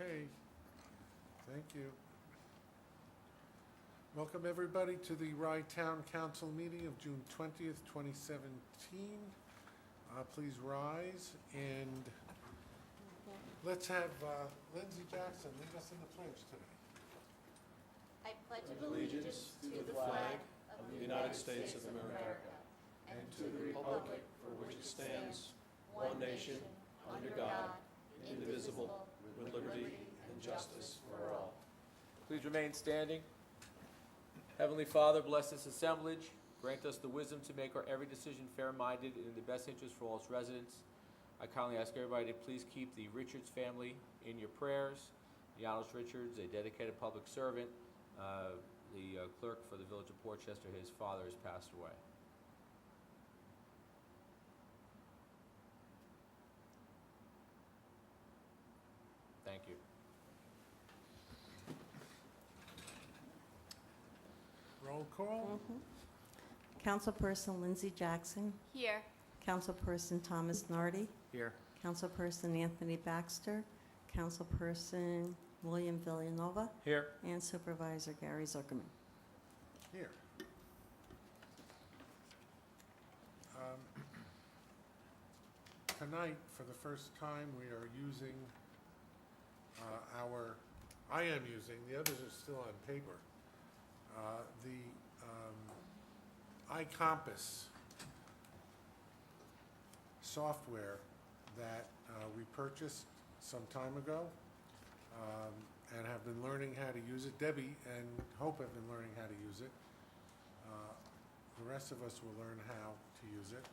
Okay, thank you. Welcome, everybody, to the Rye Town Council meeting of June 20th, 2017. Please rise, and let's have Lindsay Jackson lead us in the pledge today. I pledge allegiance to the flag of the United States of America and to the republic for which it stands, one nation, under God, indivisible, with liberty and justice for all. Please remain standing. Heavenly Father, bless this assemblage. Grant us the wisdom to make our every decision fair-minded and in the best interest for all its residents. I kindly ask everybody to please keep the Richards family in your prayers. Janos Richards, a dedicated public servant, the clerk for the Village of Portchester, his father has passed away. Thank you. Roll call. Councilperson Lindsay Jackson. Here. Councilperson Thomas Nardi. Here. Councilperson Anthony Baxter. Councilperson William Villanova. Here. And Supervisor Gary Zuckerman. Here. Tonight, for the first time, we are using I am using, the others are still on paper, the iCompass software that we purchased some time ago and have been learning how to use it. Debbie and Hope have been learning how to use it. The rest of us will learn how to use it.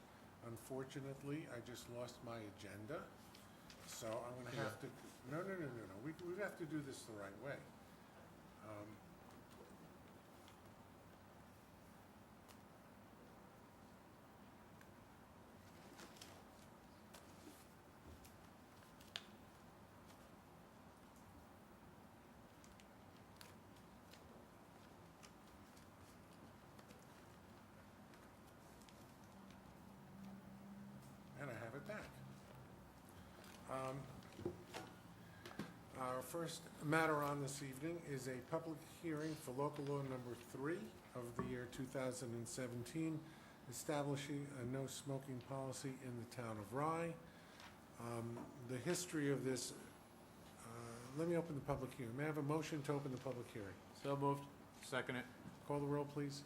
Unfortunately, I just lost my agenda, so I'm going to have to. No. We have to do this the right way. And I have it back. Our first matter on this evening is a public hearing for local law number 3 of the year 2017, establishing a no smoking policy in the town of Rye. The history of this, let me open the public hearing. May I have a motion to open the public hearing? So moved. Second it. Call the roll, please.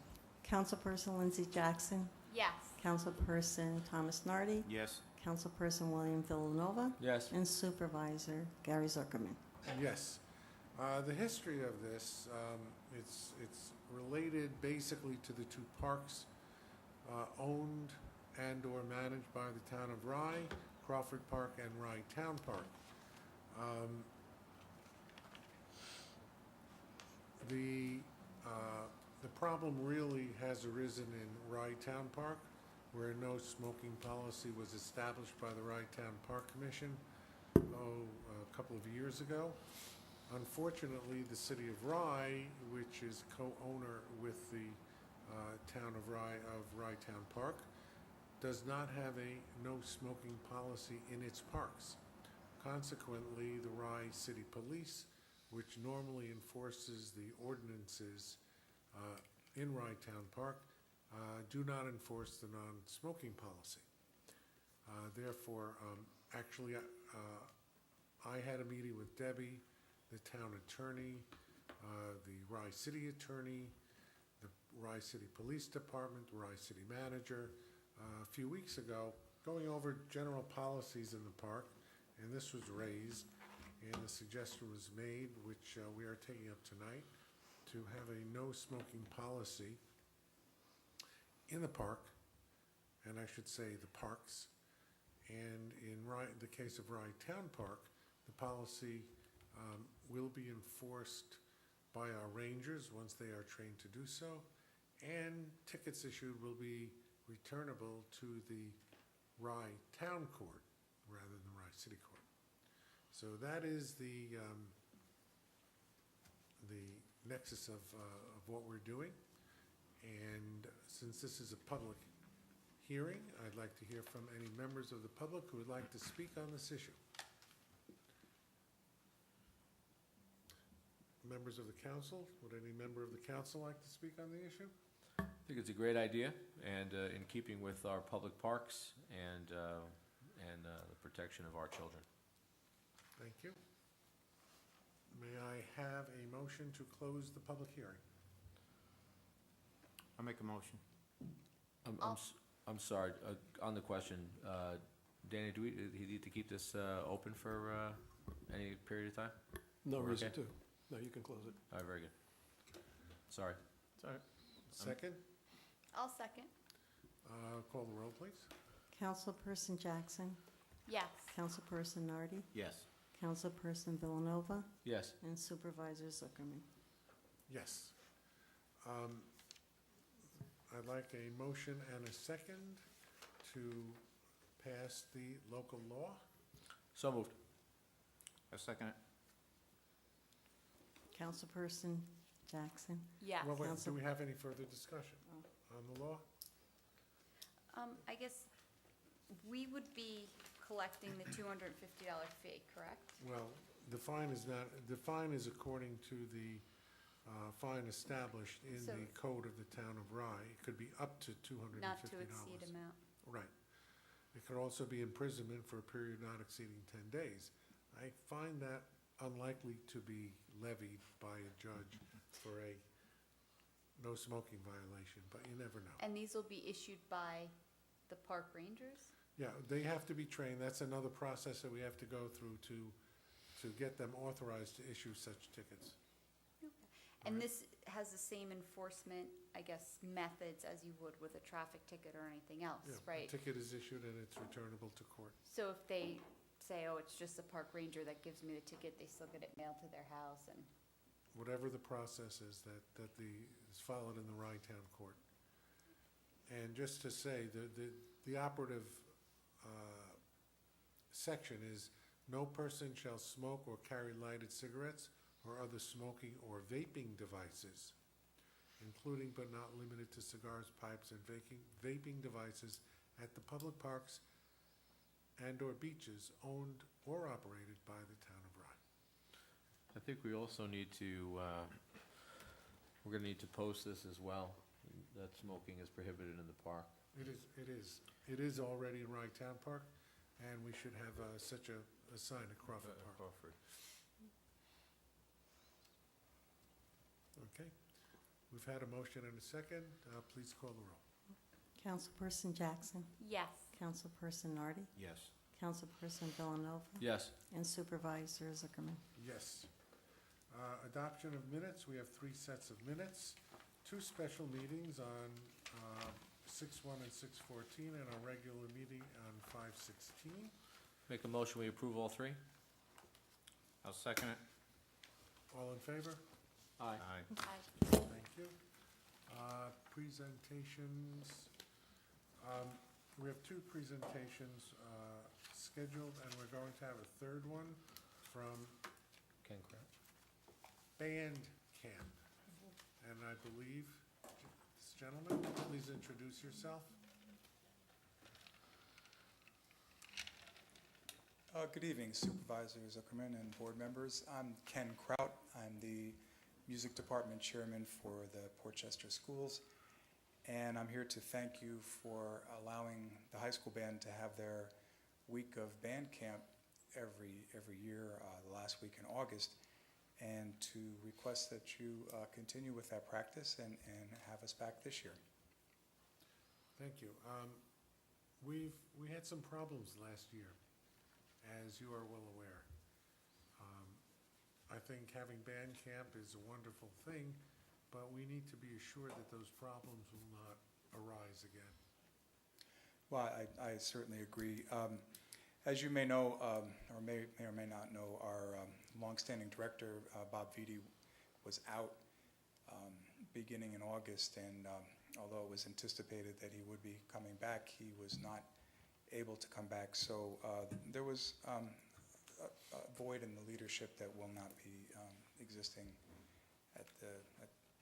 Councilperson Lindsay Jackson. Yes. Councilperson Thomas Nardi. Yes. Councilperson William Villanova. Yes. And Supervisor Gary Zuckerman. Yes. The history of this, it's related basically to the two parks owned and or managed by the town of Rye, Crawford Park and Rye Town Park. The problem really has arisen in Rye Town Park, where a no smoking policy was established by the Rye Town Park Commission a couple of years ago. Unfortunately, the city of Rye, which is co-owner with the town of Rye Town Park, does not have a no smoking policy in its parks. Consequently, the Rye City Police, which normally enforces the ordinances in Rye Town Park, do not enforce the non-smoking policy. Therefore, actually, I had a meeting with Debbie, the town attorney, the Rye City attorney, the Rye City Police Department, the Rye City manager, a few weeks ago, going over general policies in the park, and this was raised, and the suggestion was made, which we are taking up tonight, to have a no smoking policy in the park, and I should say the parks. And in the case of Rye Town Park, the policy will be enforced by our rangers once they are trained to do so, and tickets issued will be returnable to the Rye Town Court rather than Rye City Court. So that is the nexus of what we're doing. And since this is a public hearing, I'd like to hear from any members of the public who would like to speak on this issue. Members of the council, would any member of the council like to speak on the issue? I think it's a great idea, and in keeping with our public parks and the protection of our children. Thank you. May I have a motion to close the public hearing? I'll make a motion. I'm sorry, on the question, Danny, do we need to keep this open for any period of time? No We're reason okay? to. No, you can close it. All right, very good. Sorry. Sorry. Second? I'll second. Call the roll, please. Councilperson Jackson, Yes. Councilperson Nardi, Yes. Councilperson Villanova, Yes. and Supervisor Zuckerman. Yes. I'd like a motion and a second to pass the local law. So moved. I second it. Councilperson Jackson, Yes. Well, wait, do Counsel- we have any further discussion on the law? I guess we would be collecting the $250 fee, correct? Well, the fine is not, the fine is according to the fine established in So- the code of the town of Rye. It could be up to $250. Not to exceed amount. Right. It could also be imprisonment for a period not exceeding 10 days. I find that unlikely to be levied by a judge for a no smoking violation, but you never know. And these will be issued by the park rangers? Yeah, they have to be trained. That's another process that we have to go through to get them authorized to issue such tickets. And Right. this has the same enforcement, I guess, methods as you would with a traffic ticket or anything else, Yeah, right? a ticket is issued and it's returnable to court. So if they say, oh, it's just the park ranger that gives me the ticket, they still get it mailed to their house and, Whatever the process is is followed in the Rye Town Court. And just to say, the operative section is, no person shall smoke or carry lighted cigarettes or other smoking or vaping devices, including but not limited to cigars, pipes, and vaping devices at the public parks and/or beaches owned or operated by the town of Rye. I think we also need to, we're gonna need to post this as well, that smoking is prohibited in the park. It is already in Rye Town Park, and we should have such a sign at Crawford Park. Crawford. Okay. We've had a motion and a second. Please call the roll. Councilperson Jackson, yes. Councilperson Nardi, Yes. Councilperson Villanova, Yes. and Supervisor Zuckerman. Yes. Adoption of minutes. We have 3 sets of minutes. 2 special meetings on 6/1 and 6/14, and a regular meeting on 5/16. Make a motion, we approve all 3? I'll second it. All in favor? Aye. Thank you. Presentations. We have 2 presentations scheduled, and we're going to have a third one from Ken Kraft. Band Camp. And I believe, this gentleman, please introduce yourself. Good evening, Supervisor Zuckerman and board members. I'm Ken Kraut. I'm the Music Department Chairman for the Westchester Schools, and I'm here to thank you for allowing the high school band to have their week of band camp every year, the last week in August, and to request that you continue with that practice and have us back this year. Thank you. We had some problems last year, as you are well aware. I think having band camp is a wonderful thing, but we need to be assured that those problems will not arise again. Well, I certainly agree. As you may know, or may or may not know, our longstanding director, Bob Vitti, was out beginning in August, and although it was anticipated that he would be coming back, he was not able to come back. So there was a void in the leadership that will not be existing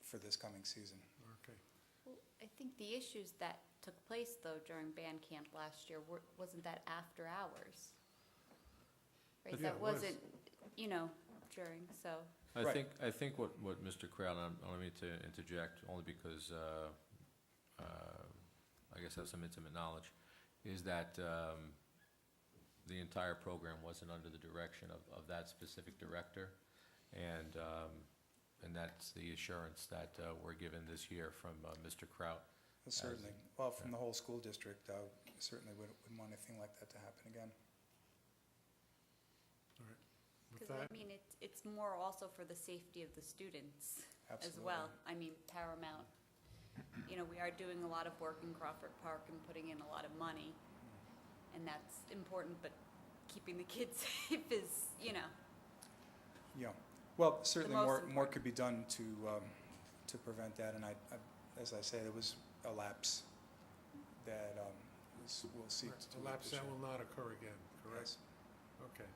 for this coming season. Okay. Well, I think the issues that took place, though, during band camp last year, wasn't that after hours? Right, Yeah, that it was. wasn't, during, so, Right. I think what Mr. Crowd, I don't mean to interject, only because, I guess I have some intimate knowledge, is that, the entire program wasn't under the direction of that specific director. And that's the assurance that, we're given this year from, Mr. Kraut. Certainly. Well, from the whole school district, I certainly wouldn't want anything like that to happen again. All right. With Because, that, I mean, it's more also for the safety of the students as Absolutely. well. I mean, paramount. You know, we are doing a lot of work in Crawford Park and putting in a lot of money, and that's important, but keeping the kids safe is, you know, Yeah. Well, certainly most more important. could be done to prevent that, and as I say, there was a lapse that we'll seek right, to. a lapse that will not occur again, correct? Yes. Okay.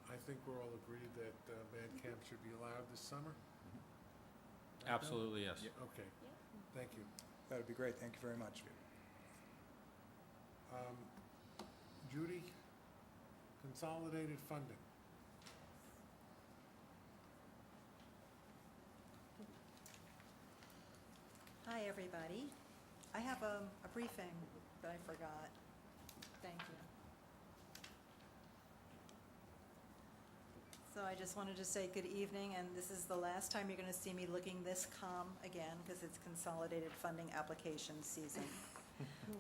I think we're all agreed that band camp should be allowed this summer? Right, Bill? Absolutely, yes. Okay, yeah. thank you. That would be great. Thank you very much. Judy, consolidated funding. Hi, everybody. I have a briefing that I forgot. Thank you. So I just wanted to say good evening, and this is the last time you're going to see me looking this calm again, because it's consolidated funding application season.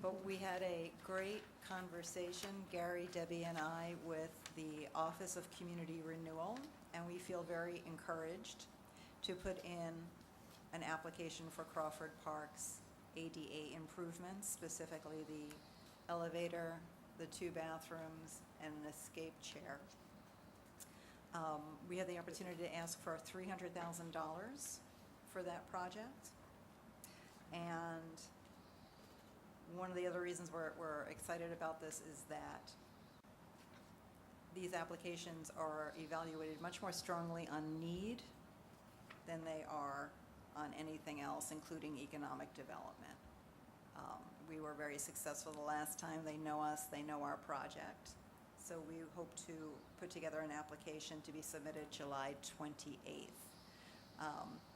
But we had a great conversation, Gary, Debbie, and I, with the Office of Community Renewal, and we feel very encouraged to put in an application for Crawford Park's ADA improvements, specifically the elevator, the 2 bathrooms, and an escape chair. We had the opportunity to ask for $300,000 for that project. And one of the other reasons we're excited about this is that these applications are evaluated much more strongly on need than they are on anything else, including economic development. We were very successful the last time. They know us, they know our project. So we hope to put together an application to be submitted July 28th.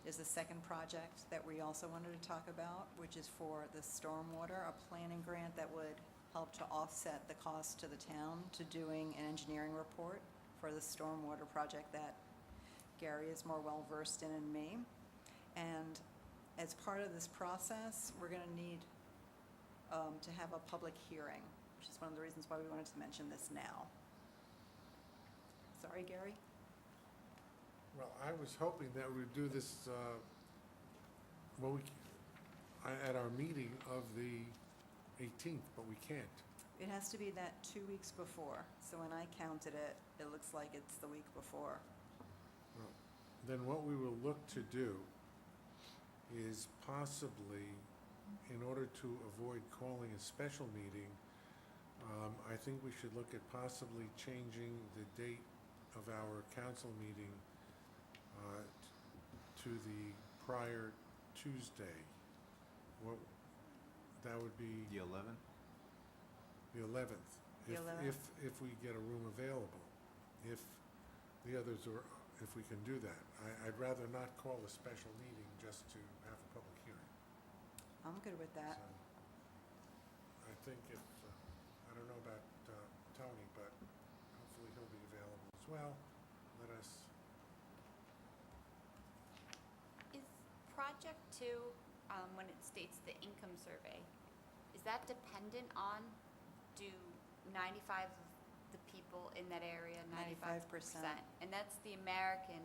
There's a second project that we also wanted to talk about, which is for the stormwater, a planning grant that would help to offset the cost to the town to doing an engineering report for the stormwater project that Gary is more well-versed in than me. And as part of this process, we're going to need to have a public hearing, which is one of the reasons why we wanted to mention this now. Sorry, Gary? Well, I was hoping that we'd do this, at our meeting of the 18th, but we can't. It has to be that 2 weeks before. So when I counted it, it looks like it's the week before. Well, then what we will look to do is possibly, in order to avoid calling a special meeting, I think we should look at possibly changing the date of our council meeting to the prior Tuesday. What, that would be The 11th? the 11th. The 11th. If we get a room available. If the others are, if we can do that. I'd rather not call a special meeting just to have a public hearing. I'm good with that. So, I think if, I don't know about Tony, but hopefully he'll be available as well. Let us, Is project 2, when it states the income survey, is that dependent on, do 95 of the people in that area, 95%? And that's the American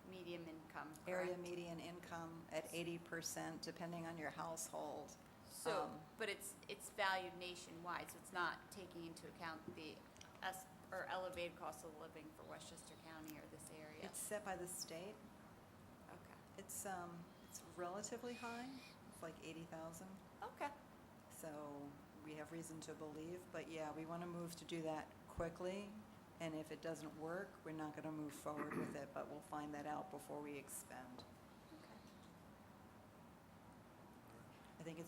medium income, correct? Area median income at 80%, depending on your household. So, but it's valued nationwide, so it's not taking into account the elevated cost of living for Westchester County or this area? It's set by the state. Okay. It's relatively high. It's like 80,000. Okay. So we have reason to believe, but yeah, we want to move to do that quickly. And if it doesn't work, we're not going to move forward with it, but we'll find that out before we expend. Okay. I think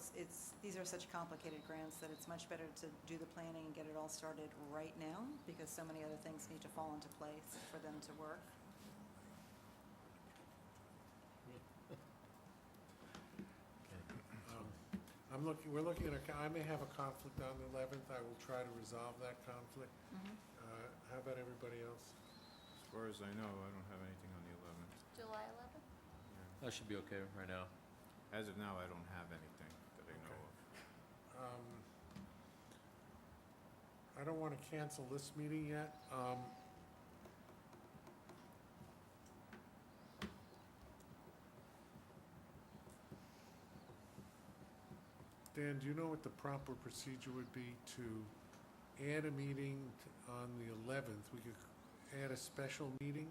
these are such complicated grants that it's much better to do the planning and get it all started right now, because so many other things need to fall into place for them to work. we're looking at, I may have a conflict on the 11th. I will try to resolve that conflict. Mhm. How about everybody else? As far as I know, I don't have anything on the 11th. July 11th? Yeah. That should be okay right now. As of now, I don't have anything that I know of. I don't want to cancel this meeting yet. Dan, do you know what the proper procedure would be to add a meeting on the 11th? We could add a special meeting?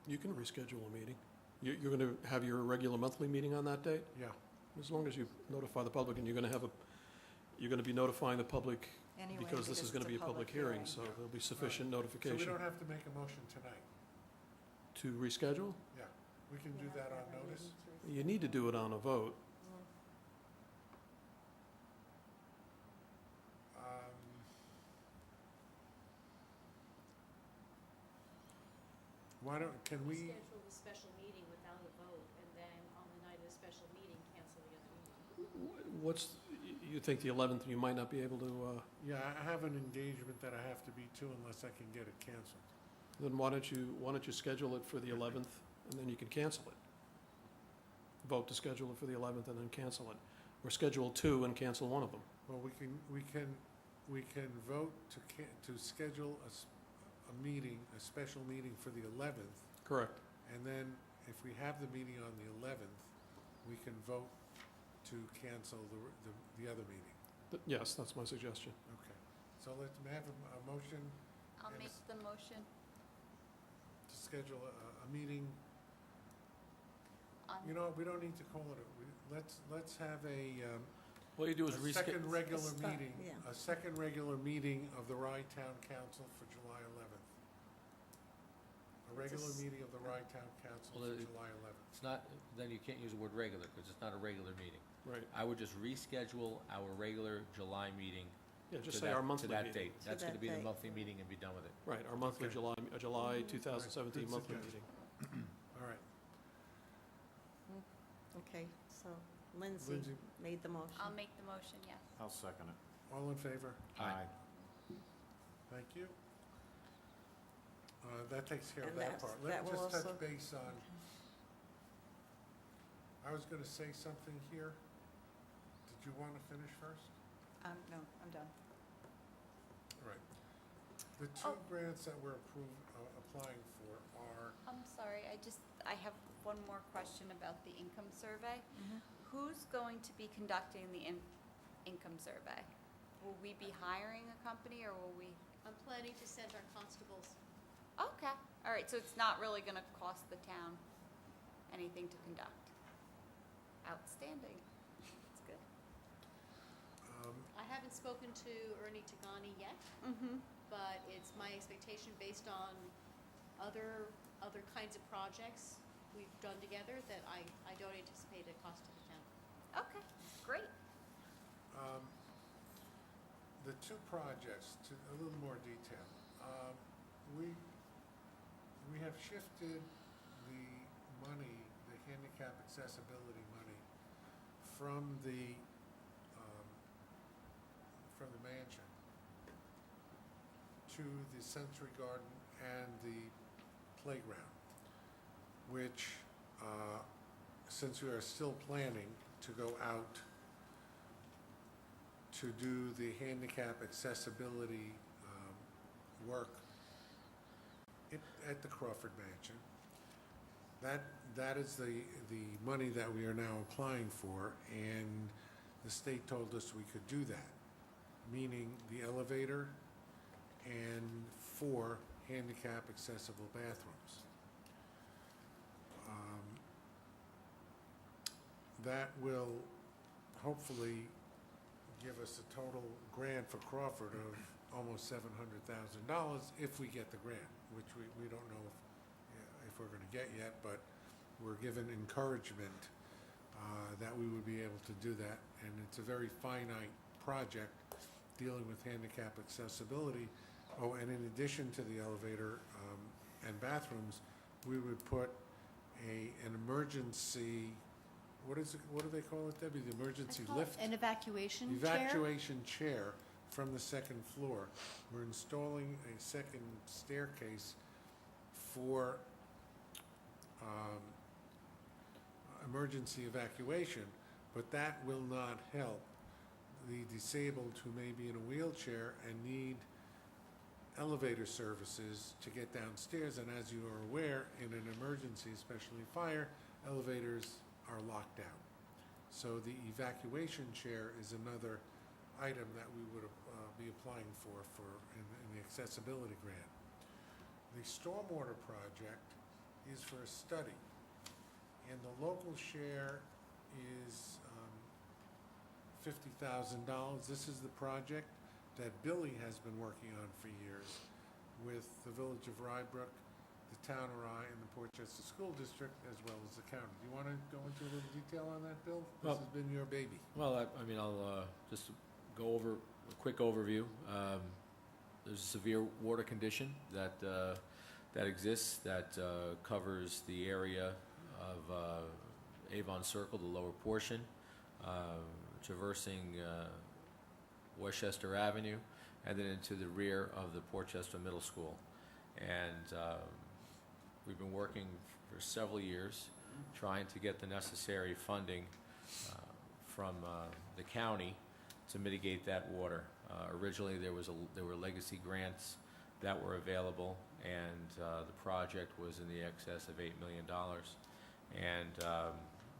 You can reschedule a meeting. You're going to have your regular monthly meeting on that date? Yeah. As long as you notify the public, and you're going to be notifying the public Anyway, because this is going to be a public hearing, so Yeah. there'll be sufficient So we notification. don't have to make a motion tonight? To reschedule? Yeah. We can do that on notice? You need to do it on a vote. Why don't, can we, Schedule the special meeting without a vote, and then on the night of the special meeting, cancel the other meeting. You think the 11th, you might not be able to, yeah, I have an engagement that I have to be to unless I can get it canceled. then why don't you schedule it for the 11th, and then you can cancel it? Vote to schedule it for the 11th and then cancel it. Or schedule two and cancel one of them. Well, we can vote to schedule a meeting, a special meeting for the 11th. Correct. And then if we have the meeting on the 11th, we can vote to cancel the other meeting. Yes, that's my suggestion. Okay. So may I have a motion I'll Yes. make the motion to schedule a meeting? on, You know, we don't need to call it let's have a All you do is a second reschedule. regular start, meeting, yeah. a second regular meeting of the Rye Town Council for July 11th. A regular meeting of the Rye Town Council Well, for it- July 11th. It's not, then you can't use the word regular, because it's not a regular meeting. Right. I would just reschedule our regular July meeting Yeah, just to say that, our to monthly that meeting. date. That's that gonna be the date. monthly meeting and be done with it. Right, our monthly Okay. July 2017 Good monthly suggestion. meeting. All right. Okay, so Lindsay Lindsay, made the motion. I'll make the motion, yes. I'll second it. all in favor? Aye. Thank you. That takes care of And that that's- part. that Let me will just also- touch base on, I was gonna say something here. Did you want to finish first? No, I'm done. All right. The two Oh. grants that we're applying for are, I'm sorry, I have one more question about the income survey. Who's going to be conducting the income survey? Will we be hiring a company, or will we? I'm planning to send our constables. Okay, all right, so it's not really gonna cost the town anything to conduct? Outstanding, that's good. I haven't spoken to Ernie Tagani yet, Mm-hmm. but it's my expectation, based on other kinds of projects we've done together, that I don't anticipate a cost to the town. Okay, great. the two projects, to a little more detail. We have shifted the money, the handicap accessibility money, from the mansion to the Sensory Garden and the playground, which, since we are still planning to go out to do the handicap accessibility work at the Crawford Mansion, that is the money that we are now applying for, and the state told us we could do that, meaning the elevator and 4 handicap accessible bathrooms. That will hopefully give us a total grant for Crawford of almost $700,000 if we get the grant, which we don't know if we're going to get yet, but we're given encouragement that we would be able to do that. And it's a very finite project dealing with handicap accessibility. Oh, and in addition to the elevator and bathrooms, we would put an emergency what is it, what do they call it, Debbie? The emergency I call it lift? an evacuation chair. Evacuation chair from the second floor. We're installing a second staircase for emergency evacuation, but that will not help the disabled who may be in a wheelchair and need elevator services to get downstairs. And as you are aware, in an emergency, especially fire, elevators are locked down. So the evacuation chair is another item that we would be applying for in the accessibility grant. The stormwater project is for a study, and the local share is $50,000. This is the project that Billy has been working on for years with the village of Rybrook, the town of Rye, and the Portchester School District, as well as the county. Do you want to go into a little detail on that, Bill? This Well- has been your baby. Well, I mean, I'll just go over a quick overview. There's a severe water condition that exists that covers the area of Avon Circle, the lower portion, traversing Westchester Avenue, and then into the rear of the Portchester Middle School. And we've been working for several years trying to get the necessary funding from the county to mitigate that water. Originally, there were legacy grants that were available, and the project was in the excess of $8 million. And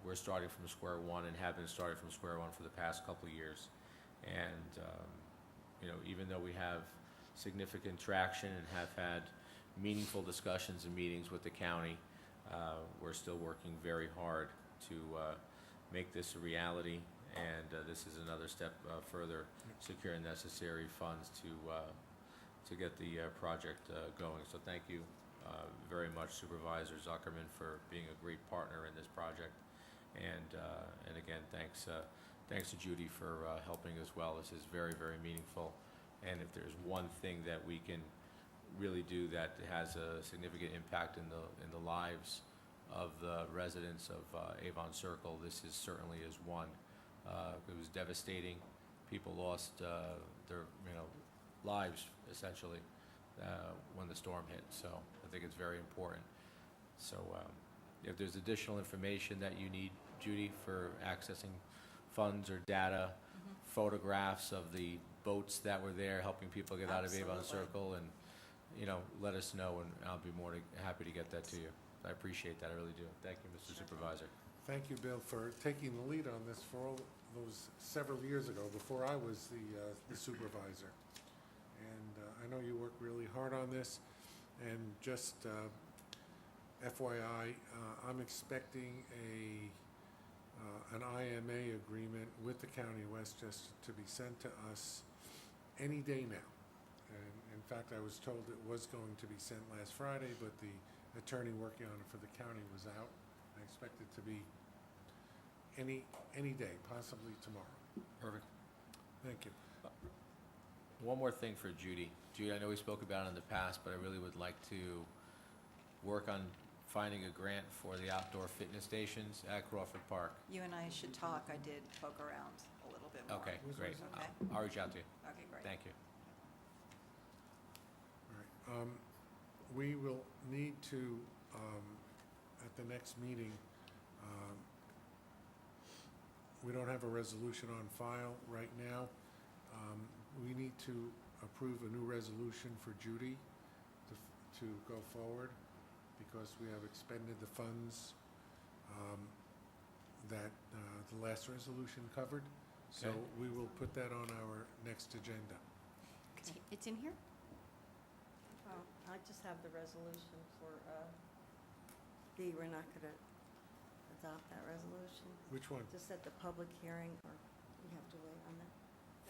we're starting from square one and have been starting from square one for the past couple of years. And even though we have significant traction and have had meaningful discussions and meetings with the county, we're still working very hard to make this a reality. And this is another step further securing necessary funds to get the project going. So thank you very much, Supervisor Zuckerman, for being a great partner in this project. And again, thanks to Judy for helping as well. This is very, very meaningful. And if there's one thing that we can really do that has a significant impact in the lives of the residents of Avon Circle, this certainly is one. It was devastating. People lost their lives essentially when the storm hit. So I think it's very important. So if there's additional information that you need, Judy, for accessing funds or data, photographs of the boats that were there helping people get out of Avon Absolutely. Circle, and let us know, and I'll be more happy to get that to you. I appreciate that, I really do. Thank you, Mr. Supervisor. Thank you, Bill, for taking the lead on this for all those several years ago, before I was the supervisor. And I know you work really hard on this. And just FYI, I'm expecting an IMA agreement with the County of Westchester to be sent to us any day now. And in fact, I was told it was going to be sent last Friday, but the attorney working on it for the county was out. I expect it to be any day, possibly tomorrow. Perfect. Thank you. One more thing for Judy. Judy, I know we spoke about it in the past, but I really would like to work on finding a grant for the outdoor fitness stations at Crawford Park. You and I should talk. I did poke around a little bit more. Okay, great. Okay. I'll reach out to you. Okay, great. Thank you. All right. We will need to, at the next meeting, we don't have a resolution on file right now. We need to approve a new resolution for Judy to go forward, because we have expended the funds that the last resolution covered. So Okay. we will put that on our next agenda. It's in here? Oh, I just have the resolution for B. We're not going to adopt that resolution. Which one? Just at the public hearing, or we have to wait on that?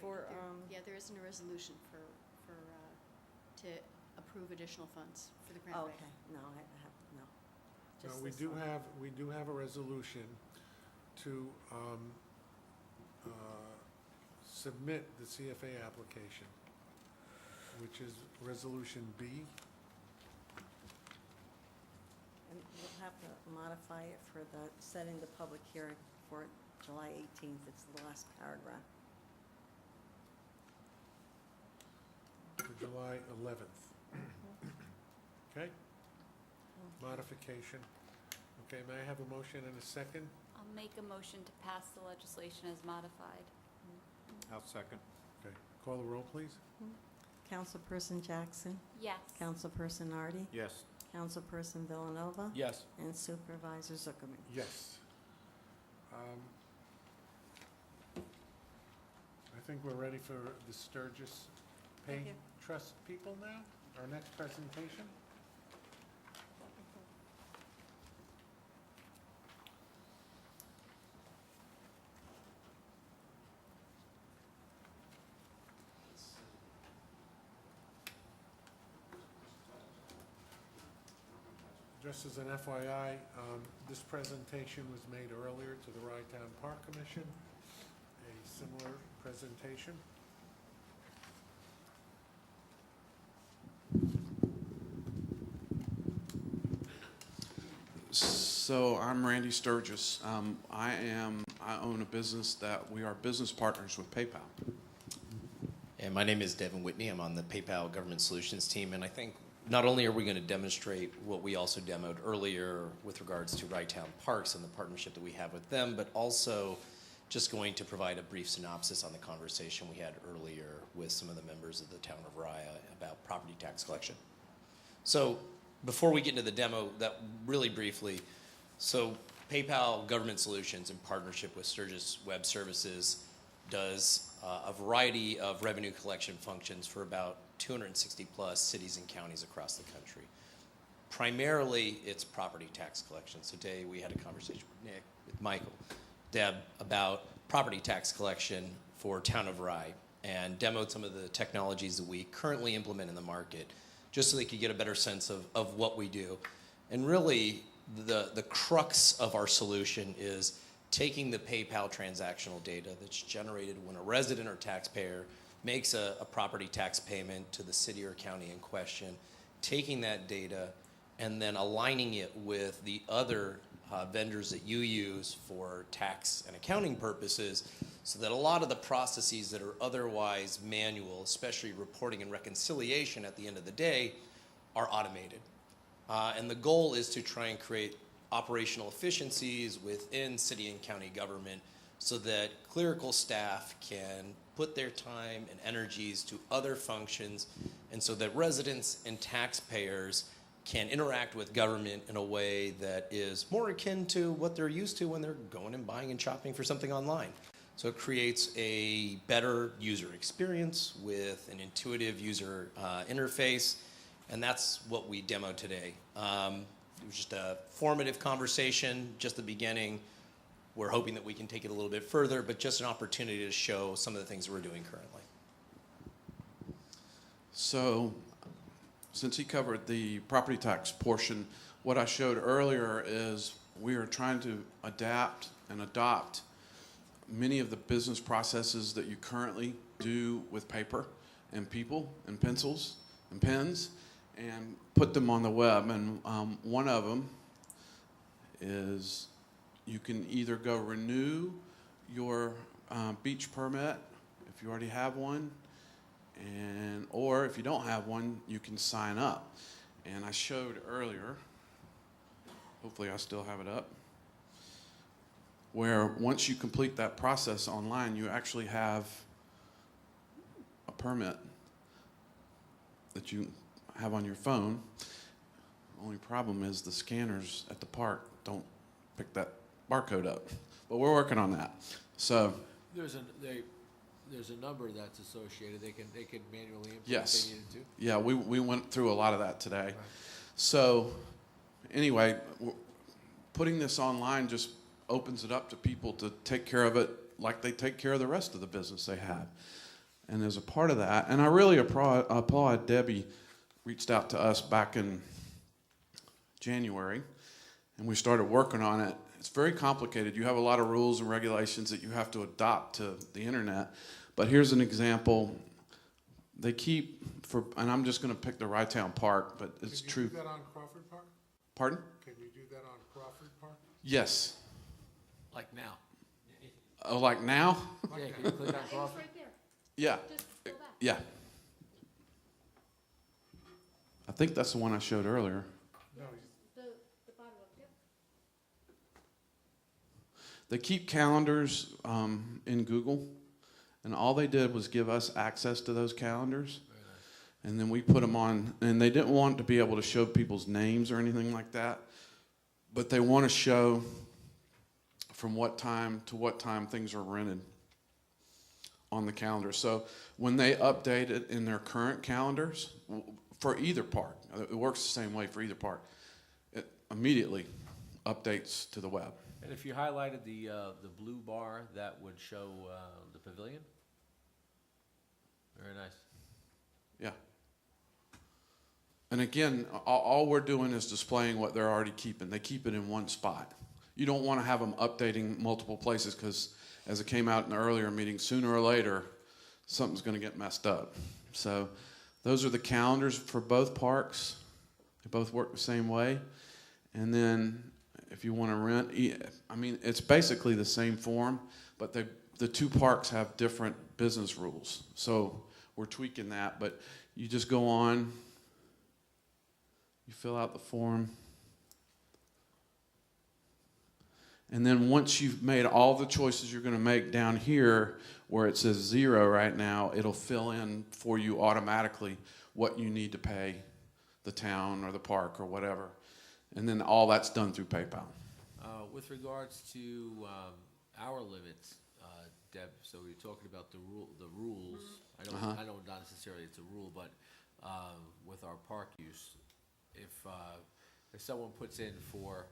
For, Yeah, there isn't a resolution to approve additional funds for the grant oh, writer. okay, no, I have, no. No, Just we this do one. we do have a resolution to submit the CFA application, which is Resolution B. And we'll have to modify it for the, setting the public hearing for July 18th. It's the last paragraph. For July 11th. Okay? Modification. Okay, may I have a motion and a second? I'll make a motion to pass the legislation as modified. I'll second. Okay, call the roll, please. Councilperson Jackson, Yes. Councilperson Nardi, Yes. Councilperson Villanova, Yes. and Supervisor Zuckerman. Yes. I think we're ready for the Sturgis Pay Thank you. Trust people now. Our next presentation. Just as an FYI, this presentation was made earlier to the Rye-Town Park Commission, a similar presentation. So I'm Randy Sturgis. I own a business that we are business partners with PayPal. And my name is Devin Whitney. I'm on the PayPal Government Solutions team, and I think not only are we going to demonstrate what we also demoed earlier with regards to Rye-Town Parks and the partnership that we have with them, but also just going to provide a brief synopsis on the conversation we had earlier with some of the members of the town of Rye about property tax collection. So before we get into the demo, that really briefly, so PayPal Government Solutions in partnership with Sturgis Web Services does a variety of revenue collection functions for about 260 plus cities and counties across the country. Primarily, it's property tax collection. So today we had a conversation with Nick, with Michael, Deb, about property tax collection for town of Rye, and demoed some of the technologies that we currently implement in the market, just so they could get a better sense of what we do. And really, the crux of our solution is taking the PayPal transactional data that's generated when a resident or taxpayer makes a property tax payment to the city or county in question, taking that data and then aligning it with the other vendors that you use for tax and accounting purposes, so that a lot of the processes that are otherwise manual, especially reporting and reconciliation at the end of the day, are automated. And the goal is to try and create operational efficiencies within city and county government so that clerical staff can put their time and energies to other functions, and so that residents and taxpayers can interact with government in a way that is more akin to what they're used to when they're going and buying and shopping for something online. So it creates a better user experience with an intuitive user interface, and that's what we demoed today. It was just a formative conversation, just the beginning. We're hoping that we can take it a little bit further, but just an opportunity to show some of the things we're doing currently. So, since he covered the property tax portion, what I showed earlier is we are trying to adapt and adopt many of the business processes that you currently do with paper and people and pencils and pens, and put them on the web. And one of them is you can either go renew your beach permit if you already have one, or if you don't have one, you can sign up. And I showed earlier, hopefully I still have it up, where once you complete that process online, you actually have a permit that you have on your phone. Only problem is the scanners at the park don't pick that barcode up, but we're working on that. So There's a number that's associated. They can manually input yes, if they needed to. yeah, we went through a lot of that today. Right. So anyway, putting this online just opens it up to people to take care of it like they take care of the rest of the business they have. And as a part of that, and I really applaud Debbie, reached out to us back in January, and we started working on it. It's very complicated. You have a lot of rules and regulations that you have to adopt to the internet. But here's an example. They keep, and I'm just going to pick the Rye-Town Park, but it's true. Can you do that on Crawford Park? Pardon? Can you do that on Crawford Park? Yes. Like now. Oh, like now? Yeah, can you click on It's Crawford? right there. Yeah, Just go back. yeah. I think that's the one I showed earlier. No, The bottom of it. They keep calendars in Google, and all they did was give us access to those calendars. Very nice. And then we put them on, and they didn't want to be able to show people's names or anything like that, but they want to show from what time to what time things are rented on the calendar. So when they update it in their current calendars, for either park, it works the same way for either park, it immediately updates to the web. And if you highlighted the blue bar, that would show the pavilion? Very nice. Yeah. And again, all we're doing is displaying what they're already keeping. They keep it in one spot. You don't want to have them updating multiple places because, as it came out in the earlier meeting, sooner or later, something's going to get messed up. So those are the calendars for both parks. They both work the same way. And then if you want to rent, I mean, it's basically the same form, but the two parks have different business rules. So we're tweaking that, but you just go on, you fill out the form, and then once you've made all the choices you're going to make down here, where it says 0 right now, it'll fill in for you automatically what you need to pay the town or the park or whatever. And then all that's done through PayPal. With regards to hour limits, Deb, so you're talking about the rules. I know not necessarily it's a rule, but with our park use, if someone puts in for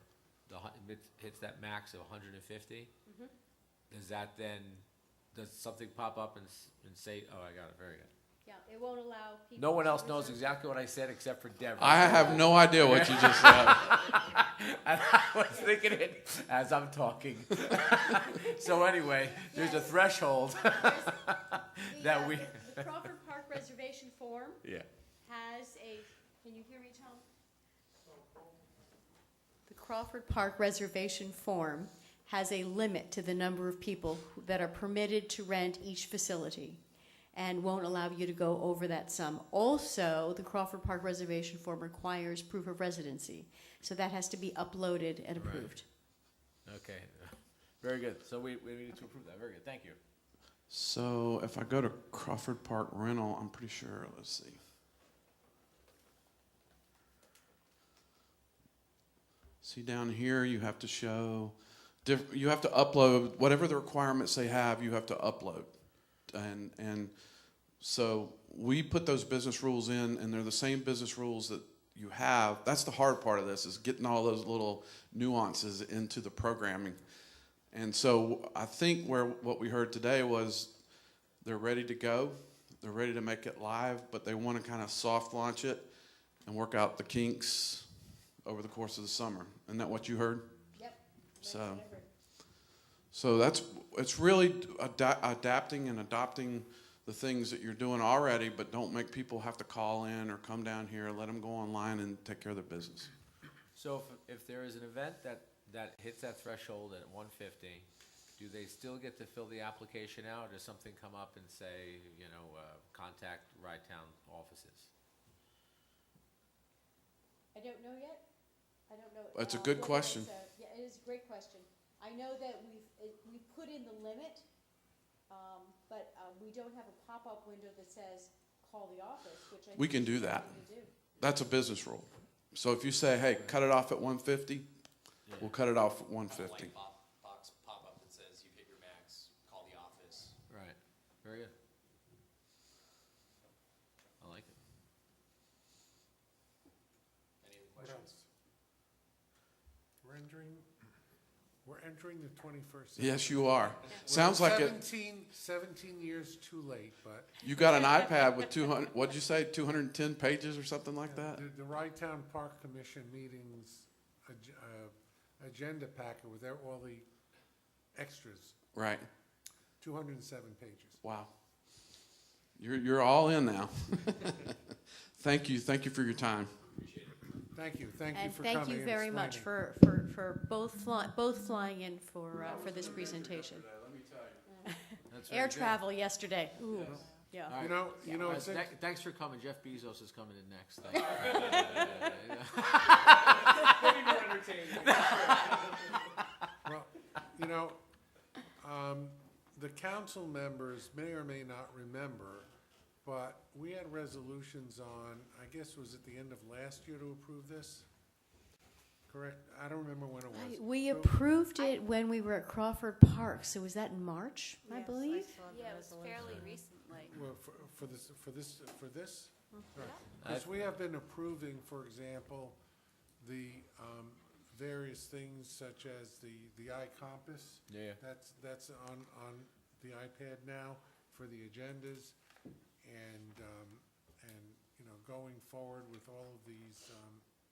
hits that max of 150, does something pop up and say, oh, I got it, very good. Yeah, it won't allow people. No one to else knows reserve. exactly what I said except for Deborah. I have no idea what you just said. And I was thinking it as I'm talking. So anyway, there's a threshold that we. The Crawford Park reservation form Yeah. has a, can you hear me, Tom? The Crawford Park reservation form has a limit to the number of people that are permitted to rent each facility and won't allow you to go over that sum. Also, the Crawford Park reservation form requires proof of residency, so that has to be uploaded and approved. Okay. Very good. So we need to approve that. Very good. Thank you. So if I go to Crawford Park Rental, I'm pretty sure, let's see. See down here, you have to show, you have to upload, whatever the requirements they have, you have to upload. And so we put those business rules in, and they're the same business rules that you have. That's the hard part of this, is getting all those little nuances into the programming. And so I think what we heard today was they're ready to go. They're ready to make it live, but they want to kind of soft launch it and work out the kinks over the course of the summer. Isn't that what you heard? Yep. So it's really adapting and adopting the things that you're doing already, but don't make people have to call in or come down here. Let them go online and take care of their business. So if there is an event that hits that threshold at 150, do they still get to fill the application out, or does something come up and say, contact Rye-Town offices? I don't know yet. I don't know. That's a good question. Yeah, it is a great question. I know that we've put in the limit, but we don't have a pop-up window that says, call the office, which I think We can is do the that. thing to do. That's a business rule. So if you say, hey, cut it off at 150, we'll cut it off at 150. Box pop up that says you've hit your max, call the office. Right. Very good. I like it. Any other What questions? else? We're entering the 21st century. Yes, you are. We're Sounds like it. 17 years too late, but You got an iPad with 200, what'd you say, 210 pages or something like that? the Rye-Town Park Commission meetings agenda packet with all the extras, Right. 207 pages. Wow. You're all in now. Thank you for your time. Thank you for And coming. thank you and very much explaining. for both flying in for this presentation. Let me tell you. That's Air very good. travel yesterday. Ooh, yeah. All right. You know, it's Thanks for coming. Jeff Bezos is coming in next. well, you know, the council members may or may not remember, but we had resolutions on, I guess, was it the end of last year to approve this? Correct? I don't remember when it was. We So- approved it when we were at Crawford Park, so was that in March, I Yes, believe? saw the Yeah, it was resolution. fairly recently. Well, for this? Yeah. Because we have been approving, for example, the various things such as the iCompass. Yeah. That's on the iPad now for the agendas, and you know, going forward with all of these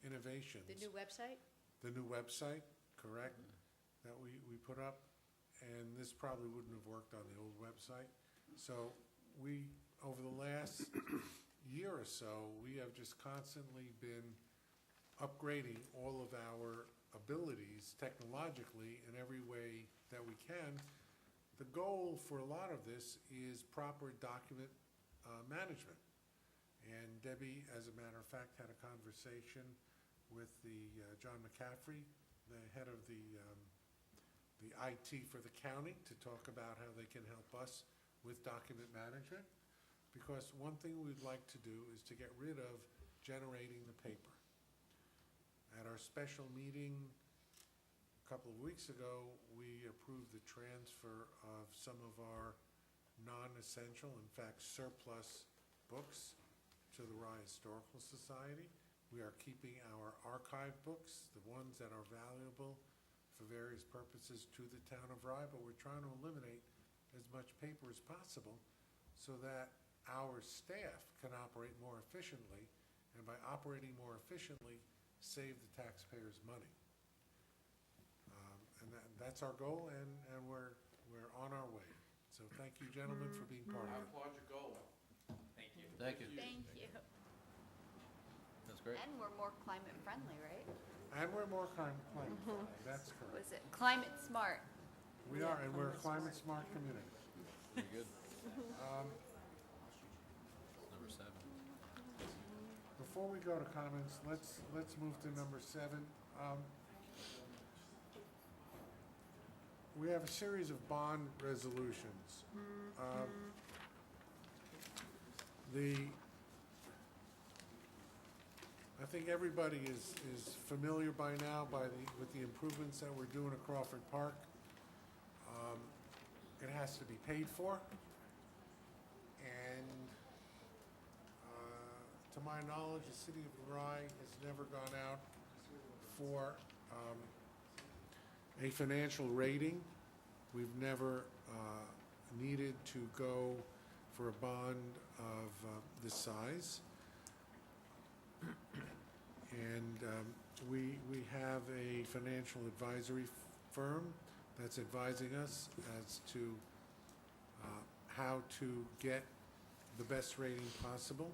innovations. The new website? The new website, correct, that we put up, and this probably wouldn't have worked on the old website. So we, over the last year or so, we have just constantly been upgrading all of our abilities technologically in every way that we can. The goal for a lot of this is proper document management. And Debbie, as a matter of fact, had a conversation with the John McCaffrey, the head of the IT for the county, to talk about how they can help us with document management. Because one thing we'd like to do is to get rid of generating the paper. At our special meeting a couple of weeks ago, we approved the transfer of some of our non-essential, in fact surplus books to the Rye Historical Society. We are keeping our archive books, the ones that are valuable for various purposes, to the town of Rye, but we're trying to eliminate as much paper as possible so that our staff can operate more efficiently, and by operating more efficiently, save the taxpayers money. And that's our goal, and we're on our way. So thank you, gentlemen, for being part I of it. applaud your goal. Thank you. Thank you. Thank you. That's great. And we're more climate friendly, right? And we're more climate friendly. That's correct. Was it climate smart? We are, and we're a climate smart community. Very good. Um, Number 7. Before we go to comments, let's move to number 7. We have a series of bond resolutions. I think everybody is familiar by now with the improvements that we're doing at Crawford Park. It has to be paid for, and to my knowledge, the city of Rye has never gone out for a financial rating. We've never needed to go for a bond of this size. And we have a financial advisory firm that's advising us as to how to get the best rating possible.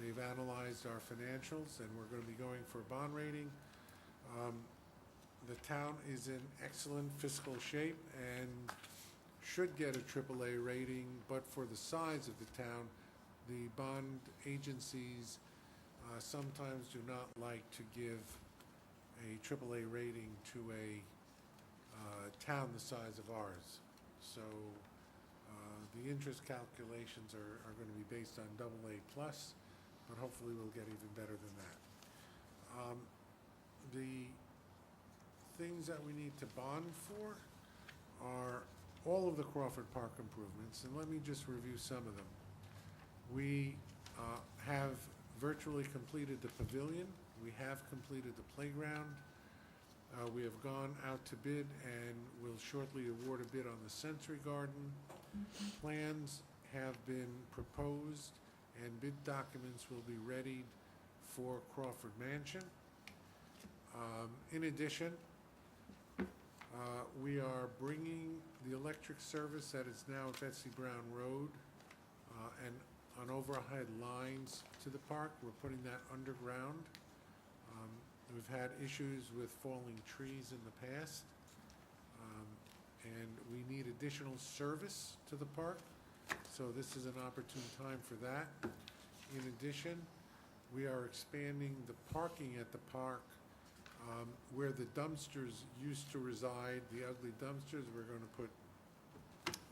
They've analyzed our financials, and we're going to be going for a bond rating. The town is in excellent fiscal shape and should get a AAA rating, but for the size of the town, the bond agencies sometimes do not like to give a AAA rating to a town the size of ours. So the interest calculations are going to be based on AA+, but hopefully we'll get even better than that. The things that we need to bond for are all of the Crawford Park improvements, and let me just review some of them. We have virtually completed the pavilion. We have completed the playground. We have gone out to bid and will shortly award a bid on the sensory garden. Plans have been proposed and bid documents will be readied for Crawford Mansion. In addition, we are bringing the electric service that is now at Betsy Brown Road and on overhead lines to the park. We're putting that underground. We've had issues with falling trees in the past, and we need additional service to the park, so this is an opportune time for that. In addition, we are expanding the parking at the park where the dumpsters used to reside, the ugly dumpsters. We're going to put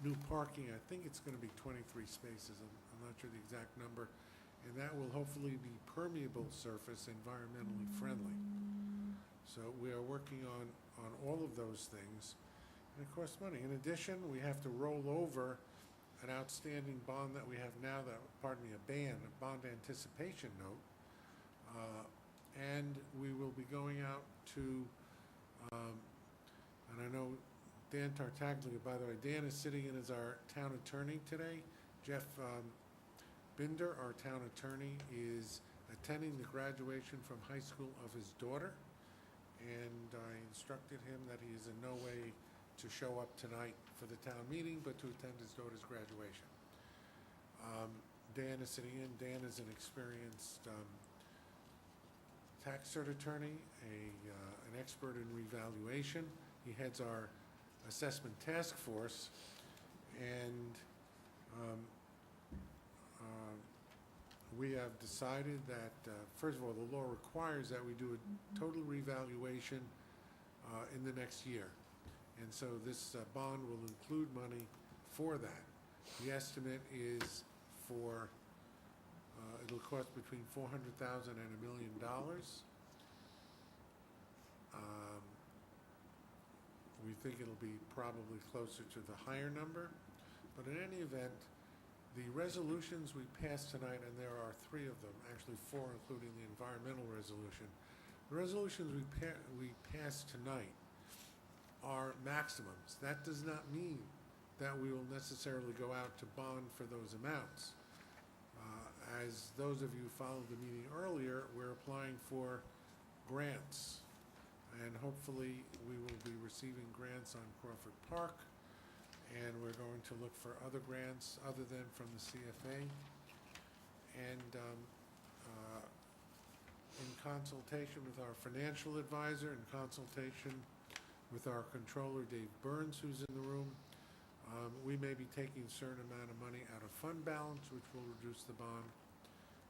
new parking. I think it's going to be 23 spaces. I'm not sure the exact number. And that will hopefully be permeable surface, environmentally friendly. So we are working on all of those things. And it costs money. In addition, we have to roll over an outstanding bond that we have now, a bond anticipation note. And we will be going out to, and I know Dan Tartaglia, by the way, Dan is sitting in as our town attorney today. Jeff Binder, our town attorney, is attending the graduation from high school of his daughter, and I instructed him that he is in no way to show up tonight for the town meeting, but to attend his daughter's graduation. Dan is sitting in. Dan is an experienced tax cert attorney, an expert in revaluation. He heads our assessment task force, and we have decided that, first of all, the law requires that we do a total revaluation in the next year. And so this bond will include money for that. The estimate is for, it'll cost between $400,000 and $1 million. We think it'll be probably closer to the higher number. But in any event, the resolutions we passed tonight, and there are 3 of them, actually 4 including the environmental resolution. The resolutions we passed tonight are maximums. That does not mean that we will necessarily go out to bond for those amounts. As those of you who followed the meeting earlier, we're applying for grants, and hopefully we will be receiving grants on Crawford Park, and we're going to look for other grants other than from the CFA. And in consultation with our financial advisor, in consultation with our controller, Dave Burns, who's in the room, we may be taking a certain amount of money out of fund balance, which will reduce the bond.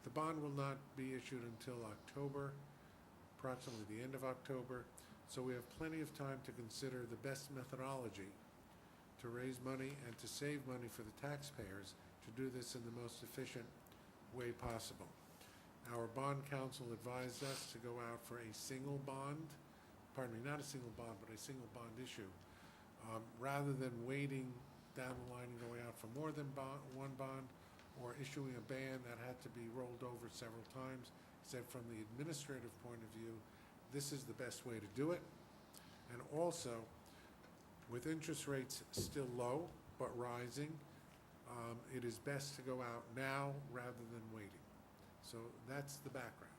The bond will not be issued until October, approximately the end of October, so we have plenty of time to consider the best methodology to raise money and to save money for the taxpayers, to do this in the most efficient way possible. Our bond counsel advised us to go out for a single bond, pardon me, not a single bond, but a single bond issue, rather than waiting down the line and going out for more than one bond, or issuing a ban that had to be rolled over several times. He said from the administrative point of view, this is the best way to do it. And also, with interest rates still low but rising, it is best to go out now rather than waiting. So that's the background.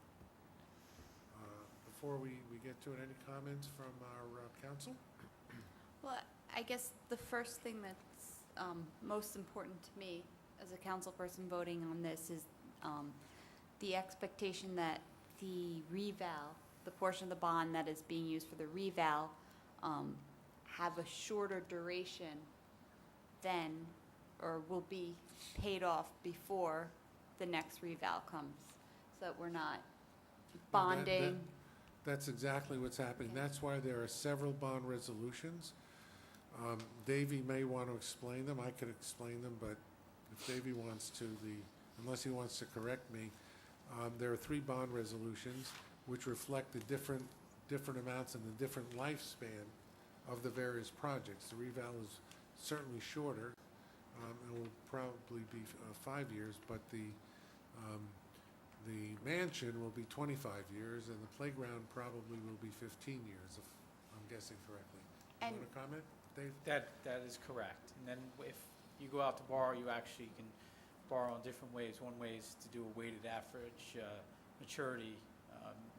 Before we get to it, any comments from our council? Well, I guess the first thing that's most important to me as a council person voting on this is the expectation that the reval, the portion of the bond that is being used for the reval, have a shorter duration than, or will be paid off before the next reval comes, so that we're not bonding. That's exactly what's happening. That's why there are several bond resolutions. Davey may want to explain them. I could explain them, but if Davey wants to, unless he wants to correct me, there are 3 bond resolutions which reflect the different amounts and the different lifespan of the various projects. The reval is certainly shorter, and will probably be 5 years, but the mansion will be 25 years, and the playground probably will be 15 years, if I'm guessing correctly. You want to comment, Dave? That is correct. And then if you go out to borrow, you actually can borrow in different ways. One way is to do a weighted average maturity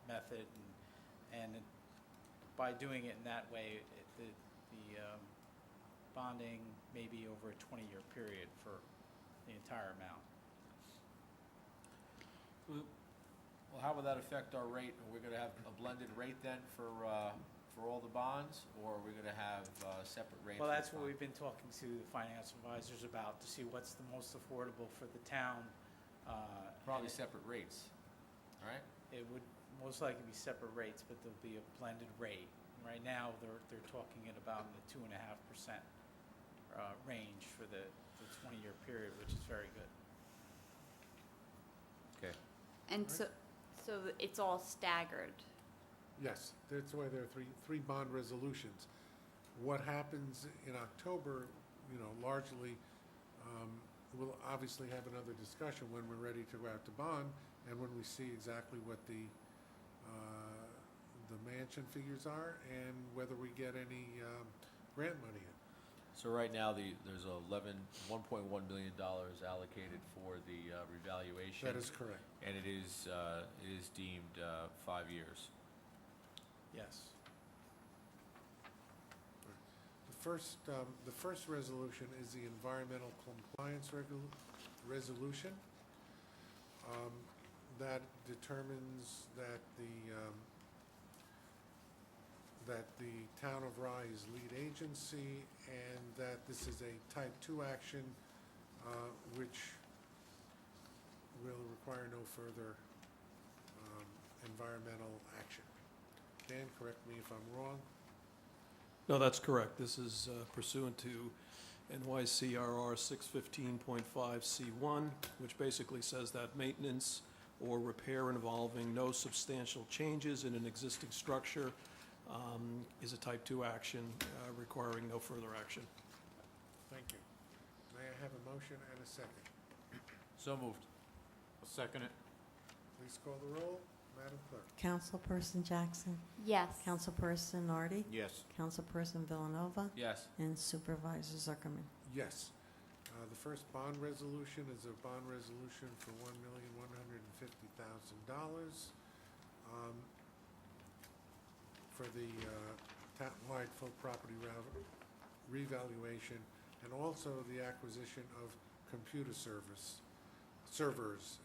method, and by doing it in that way, the bonding may be over a 20-year period for the entire amount. Well, how will that affect our rate? Are we gonna have a blended rate then for all the bonds, or are we gonna have separate rates? Well, for that's the what bond? we've been talking to the finance advisors about, to see what's the most affordable for the town. Probably separate rates, all right? It would most likely be separate rates, but there'll be a blended rate. Right now, they're talking at about in the 2.5% range for the 20-year period, which is very good. Okay. And so it's all staggered. Yes, that's why there are three bond resolutions. What happens in October, largely, we'll obviously have another discussion when we're ready to go out to bond and when we see exactly what the mansion figures are and whether we get any grant money in. So right now, there's $1.1 million allocated for the revaluation. That is correct. And it is deemed 5 years. Yes. The first resolution is the environmental compliance resolution. That determines that the town of Rye is lead agency and that this is a type 2 action which will require no further environmental action. Dan, correct me if I'm wrong. No, that's correct. This is pursuant to NYCRR 615.5C1, which basically says that maintenance or repair involving no substantial changes in an existing structure is a type 2 action requiring no further action. Thank you. May I have a motion and a second? So moved. I'll second it. Please call the roll. Madam Clerk. Councilperson Jackson, Yes. Councilperson Nardi, Yes. Councilperson Villanova, Yes. and Supervisor Zuckerman. Yes. The first bond resolution is a bond resolution for $1,150,000 for the town-wide full property revaluation and also the acquisition of computer servers.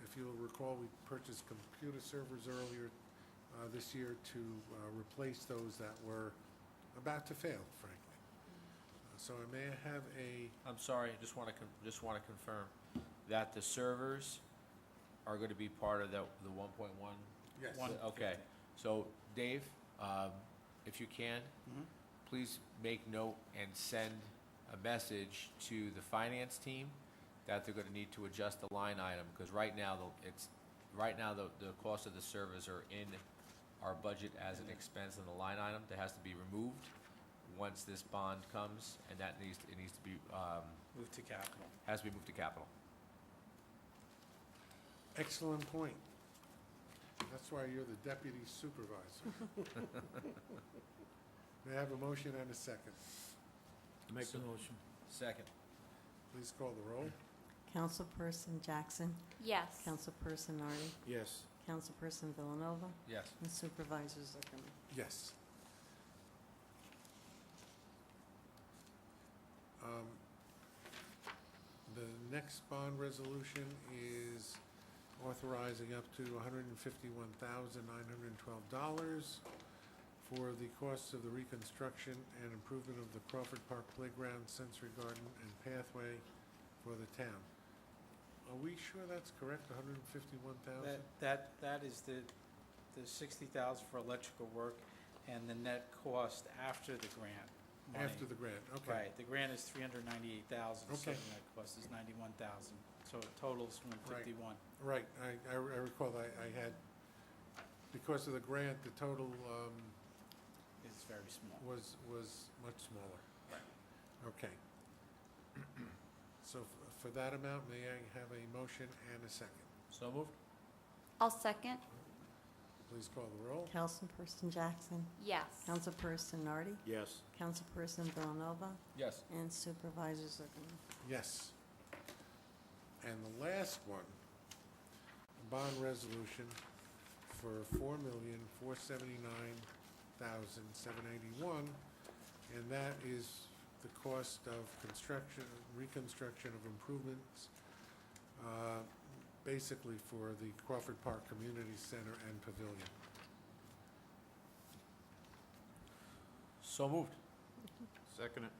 If you'll recall, we purchased computer servers earlier this year to replace those that were about to fail, frankly. So I may have I'm sorry, I just want to confirm that the servers are going to be part of the 1.1? yes. Okay, so Dave, if you can, please make note and send a message to the finance team that they're going to need to adjust the line item, because right now the cost of the servers are in our budget as an expense in the line item that has to be removed once this bond comes, and it needs to be Move to capital. has to be moved to capital. Excellent point. That's why you're the deputy supervisor. May I have a motion and a second? Make the motion. Second. Please call the roll. Councilperson Jackson, Yes. Councilperson Nardi, Yes. Councilperson Villanova, Yes. and Supervisor Zuckerman. Yes. The next bond resolution is authorizing up to $151,912 for the costs of the reconstruction and improvement of the Crawford Park Playground, Sensory Garden, and Pathway for the town. Are we sure that's correct, $151,000? That is the 60,000 for electrical work and the net cost after the grant money. After the grant, okay. Right, the grant is 398,000, so Okay. the net cost is 91,000, so it totals 151. Right, I recall I had, because of the grant, the total It's very small. was much smaller. Right. Okay. So for that amount, may I have a motion and a second? So moved. I'll second. Please call the roll. Councilperson Jackson, Yes. Councilperson Nardi, Yes. Councilperson Villanova, Yes. and Supervisor Zuckerman. Yes. And the last one, a bond resolution for $4,479,781, and that is the cost of reconstruction of improvements basically for the Crawford Park Community Center and Pavilion. So moved. Second it.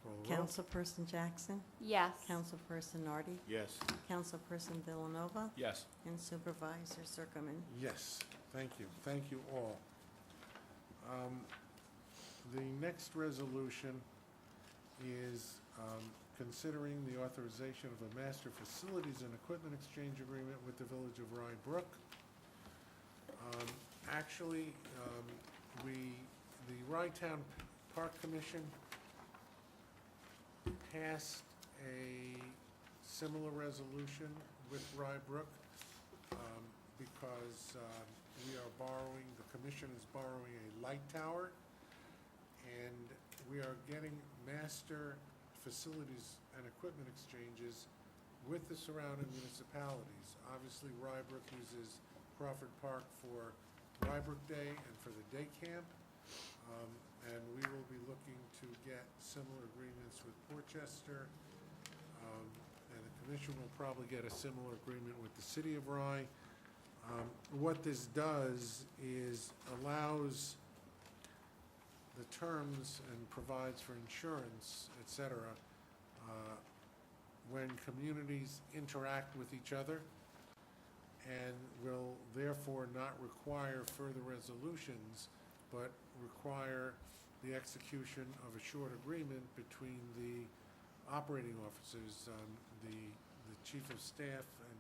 Call the roll. Councilperson Jackson, Yes. Councilperson Nardi, Yes. Councilperson Villanova, Yes. and Supervisor Zuckerman. Yes, thank you. Thank you all. The next resolution is considering the authorization of a master facilities and equipment exchange agreement with the Village of Rye Brook. Actually, the Rye Town Park Commission passed a similar resolution with Rye Brook because we are borrowing, the commission is borrowing a light tower, and we are getting master facilities and equipment exchanges with the surrounding municipalities. Obviously, Rye Brook uses Crawford Park for Rye Brook Day and for the day camp. And we will be looking to get similar agreements with Portchester. And the commission will probably get a similar agreement with the city of Rye. What this does is allows the terms and provides for insurance, et cetera, when communities interact with each other, and will therefore not require further resolutions, but require the execution of a short agreement between the operating officers, the chief of staff and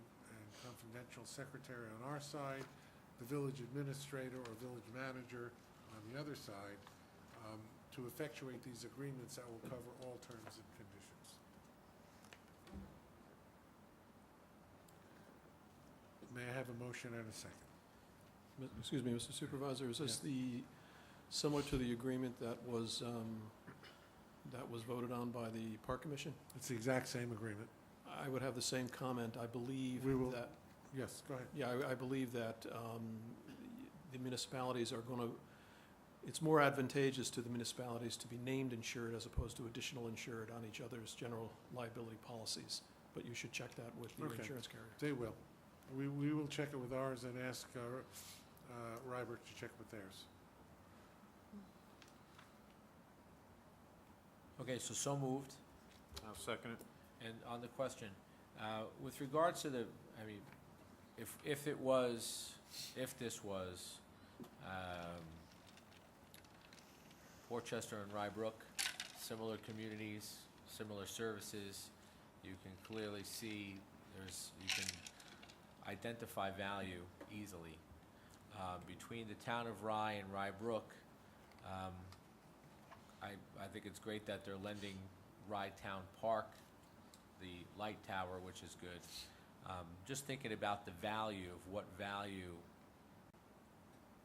confidential secretary on our side, the village administrator or village manager on the other side, to effectuate these agreements that will cover all terms and conditions. May I have a motion and a second? Excuse me, Mr. Supervisor, is this similar to the agreement that was voted on by the Park Commission? It's the exact same agreement. I would have the same comment. I believe We will- that, Yes, go ahead. yeah, I believe that the municipalities are going to, it's more advantageous to the municipalities to be named insured as opposed to additional insured on each other's general liability policies. But you should check that with the Okay. insurance carrier. They will. We will check it with ours and ask Rye Brook to check with theirs. Okay, so moved. I'll second it. And on the question, with regards to the, I mean, if this was Portchester and Rye Brook, similar communities, similar services, you can clearly see you can identify value easily. Between the town of Rye and Rye Brook, I think it's great that they're lending Rye Town Park the light tower, which is good. Just thinking about the value of what value,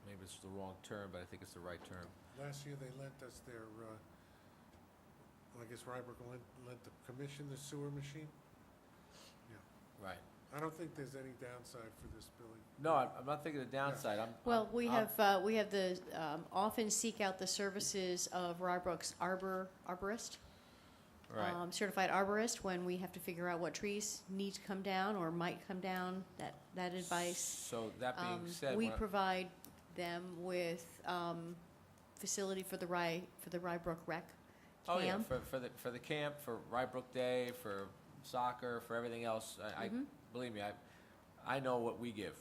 maybe it's the wrong term, but I think it's the right term. Last year, they lent us their, I guess Rye Brook lent the commission the sewer machine. Right. I don't think there's any downside for this, Billy. No, I'm not thinking of the downside. Well, we have the, often seek out the services of Rye Brook's arborist. Right. Certified arborist when we have to figure out what trees need to come down or might come down, that advice. So that being said, We provide them with facility for the Rye Brook Rec oh yeah, camp. for the camp, for Rye Brook Day, for soccer, for everything else. I believe me, I know what we give.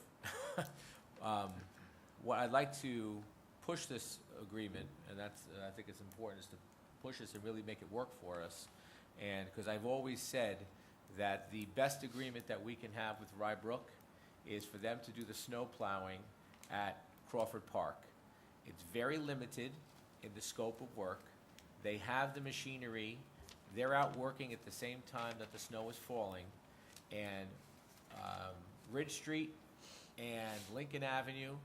What I'd like to push this agreement, and that's I think it's important, is to push this and really make it work for us. And because I've always said that the best agreement that we can have with Rye Brook is for them to do the snow plowing at Crawford Park. It's very limited in the scope of work. They have the machinery. They're out working at the same time that the snow is falling. And Ridge Street and Lincoln Avenue,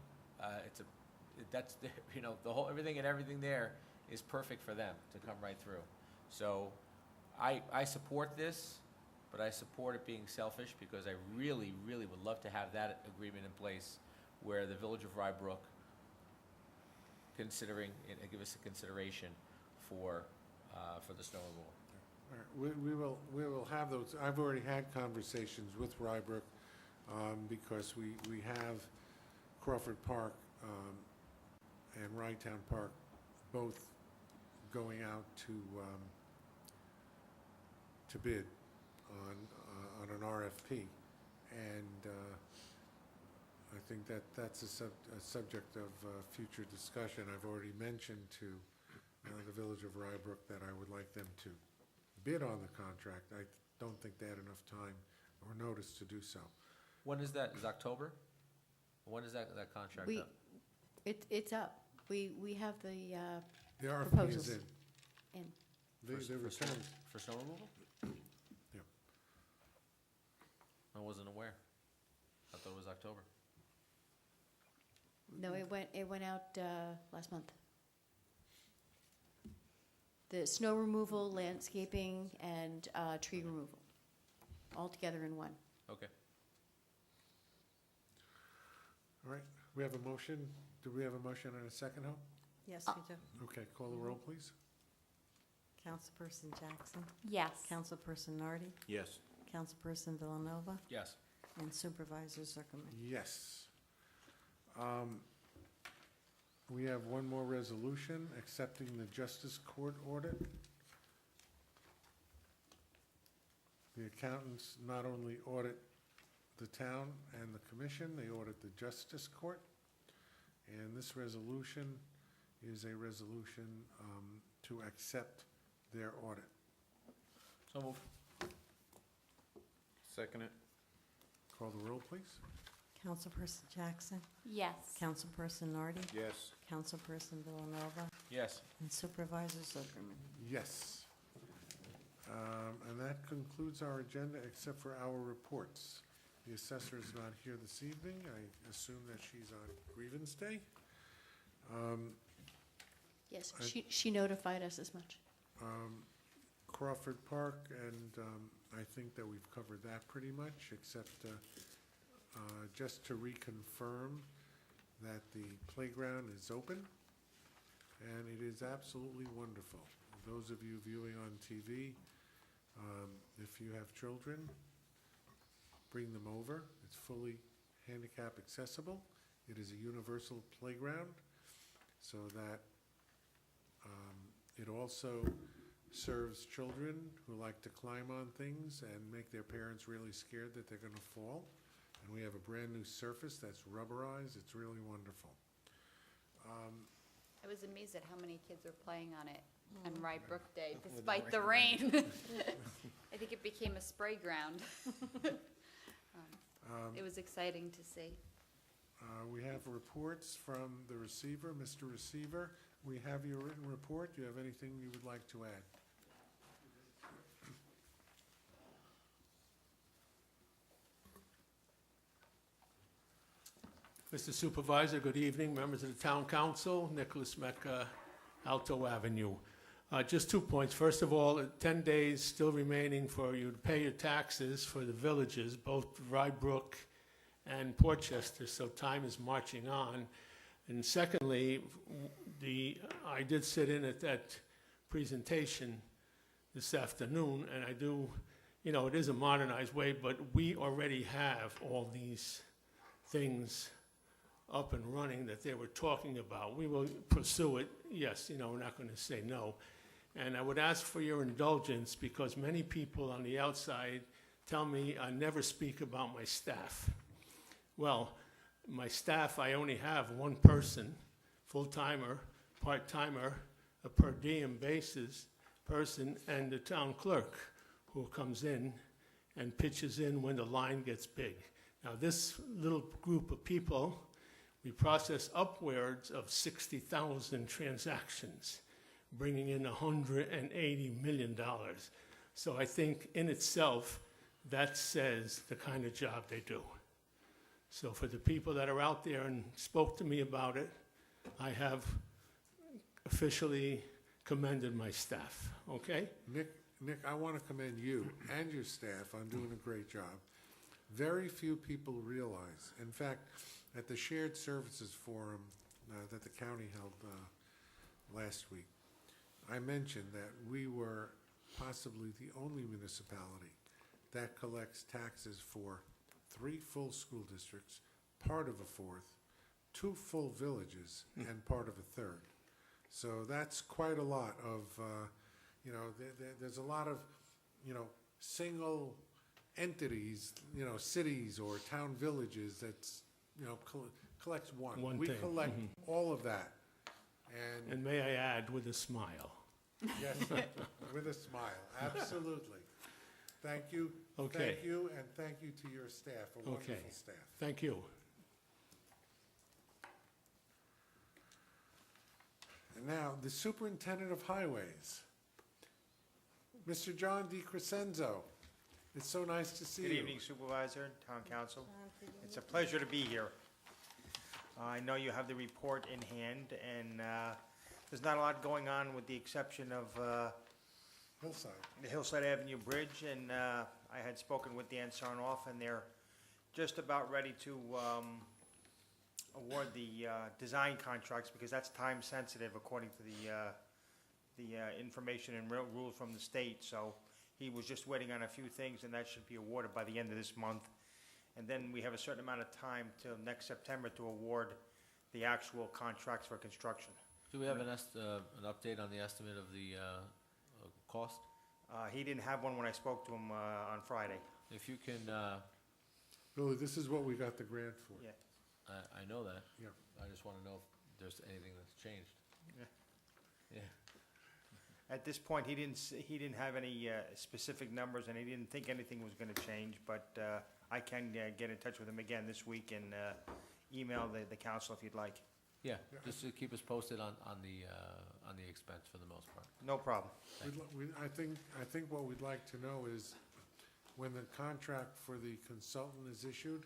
everything there is perfect for them to come right through. So I support this, but I support it being selfish because I really, really would love to have that agreement in place where the Village of Rye Brook give us a consideration for the snow removal. All right, we will have those. I've already had conversations with Rybrook, because we have Crawford Park, and Rytown Park both going out to bid on an RFP. And I think that's a subject of future discussion. I've already mentioned to the Village of Rybrook that I would like them to bid on the contract. I don't think they had enough time or notice to do so. When is that? Is October? When is that contract We, up? it's up. We have the The RFP is proposals in. in. The For return. For snow removal? Yeah. I wasn't aware. I thought it was October. No, it went out last month. The snow removal, landscaping, and tree removal, all together in one. Okay. All right, we have a motion. Do we have a motion and a second, Hope? Yes, we do. Okay, call the roll, please. Councilperson Jackson, Yes. Councilperson Nardi, Yes. Councilperson Villanova, Yes. and Supervisor Zuckerman. Yes. We have one more resolution, accepting the Justice Court audit. The accountants not only audit the town and the commission, they audit the Justice Court. And this resolution is a resolution to accept their audit. So moved. Second it. Call the roll, please. Councilperson Jackson, Yes. Councilperson Nardi, Yes. Councilperson Villanova, Yes. and Supervisor Zuckerman. Yes. And that concludes our agenda, except for our reports. The assessor is not here this evening. I assume that she's on grievance day. Yes, I- she notified us as much. Crawford Park, and I think that we've covered that pretty much, except just to reconfirm that the playground is open, and it is absolutely wonderful. Those of you viewing on TV, if you have children, bring them over. It's fully handicap accessible. It is a universal playground, so that it also serves children who like to climb on things and make their parents really scared that they're going to fall. And we have a brand-new surface that's rubberized. It's really wonderful. I was amazed at how many kids were playing on it on Rybrook Day, despite the rain. I think it became a spray ground. It was exciting to see. We have reports from the receiver. Mr. Receiver, we have your written report. Do you have anything you would like to add? Mr. Supervisor, good evening, members of the Town Council, Nicholas Mecca, Alto Avenue. Just 2 points. First of all, 10 days still remaining for you to pay your taxes for the villages, both Rybrook and Portchester, so time is marching on. And secondly, I did sit in at that presentation this afternoon, and I do, it is a modernized way, but we already have all these things up and running that they were talking about. We will pursue it, yes, we're not going to say no. And I would ask for your indulgence because many people on the outside tell me I never speak about my staff. Well, my staff, I only have one person, full-timer, part-timer, a per diem basis person, and the town clerk who comes in and pitches in when the line gets big. Now, this little group of people, we process upwards of 60,000 transactions, bringing in $180 million. So I think in itself, that says the kind of job they do. So for the people that are out there and spoke to me about it, I have officially commended my staff, okay? Nick, I want to commend you and your staff on doing a great job. Very few people realize, in fact, at the Shared Services Forum that the county held last week, I mentioned that we were possibly the only municipality that collects taxes for 3 full school districts, part of a fourth, 2 full villages, and part of a third. So that's quite a lot of, there's a lot of, single entities, cities or town villages that's, collects one. One We thing. collect all of that. And may I add, with a smile. Yes, with a smile, absolutely. Thank you. Okay. Thank you, and thank you to your staff, a wonderful Okay. staff. Thank you. And now, the Superintendent of Highways, Mr. John DeCrescenzo. It's so nice to see you. Good evening, Supervisor, Town Council. It's a pleasure to be here. I know you have the report in hand, and there's not a lot going on with the exception of Hillside. the Hillside Avenue Bridge, and I had spoken with Dan Sarnoff, and they're just about ready to award the design contracts, because that's time sensitive according to the information and rules from the state. So he was just waiting on a few things, and that should be awarded by the end of this month. And then we have a certain amount of time till next September to award the actual contracts for construction. Do we have an update on the estimate of the cost? He didn't have one when I spoke to him on Friday. If you can, Billy, this is what we got the grant for. Yeah. I know that. Yeah. I just want to know if there's anything that's changed. Yeah. Yeah. At this point, he didn't have any specific numbers, and he didn't think anything was going to change, but I can get in touch with him again this week and email the council if you'd like. Yeah, just to keep us posted on the expense for the most part. No problem. I think what we'd like to know is, when the contract for the consultant is issued,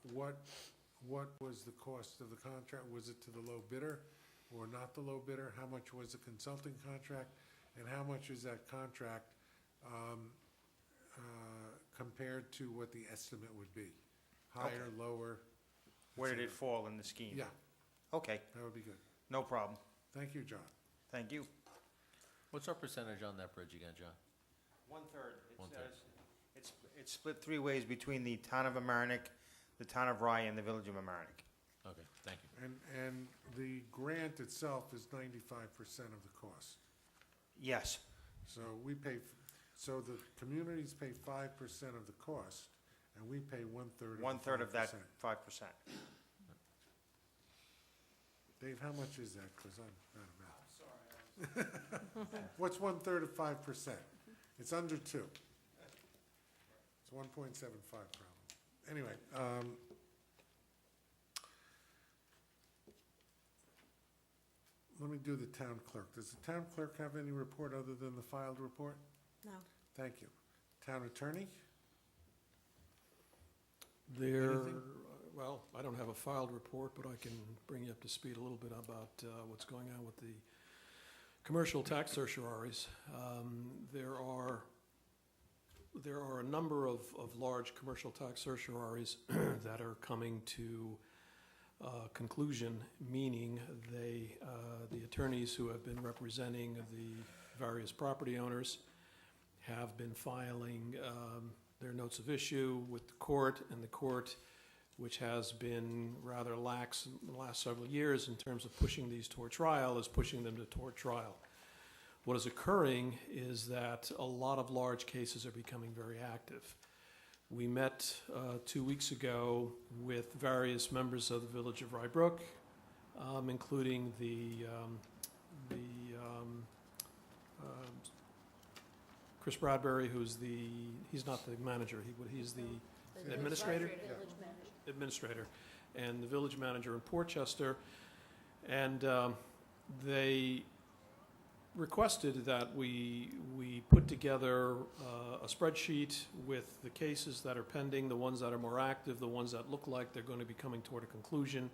what was the cost of the contract? Was it to the low bidder or not the low bidder? How much was the consulting contract? And how much is that contract compared to what the estimate would be? Higher, lower? Where did it fall in the scheme? Yeah, Okay, that would be good. no problem. Thank you, John. Thank you. What's our percentage on that bridge again, John? 1/3. One-third. It's split 3 ways between the town of Amerenik, the town of Rye, and the village of Amerenik. Okay, thank you. And the grant itself is 95% of the cost. Yes, So we pay, so the communities pay 5% of the cost, and we pay 1/3 of the 1/3 of that 5%. 5%. Dave, how much is that? Because I'm not a math. What's 1/3 of 5%? It's under 2. It's 1.75 probably. Anyway, let me do the town clerk. Does the town clerk have any report other than the filed report? No. Thank you. Town attorney? There, Anything? well, I don't have a filed report, but I can bring you up to speed a little bit about what's going on with the commercial tax certiorari's. There are a number of large commercial tax certiorari's that are coming to conclusion, meaning the attorneys who have been representing the various property owners have been filing their notes of issue with the court, and the court, which has been rather lax in the last several years in terms of pushing these toward trial, is pushing them toward trial. What is occurring is that a lot of large cases are becoming very active. We met 2 weeks ago with various members of the village of Rye Brook, including Chris Bradbury, he's not the manager, he's the administrator? Administrator, and the village manager in Portchester. And they requested that we put together a spreadsheet with the cases that are pending, the ones that are more active, the ones that look like they're going to be coming toward a conclusion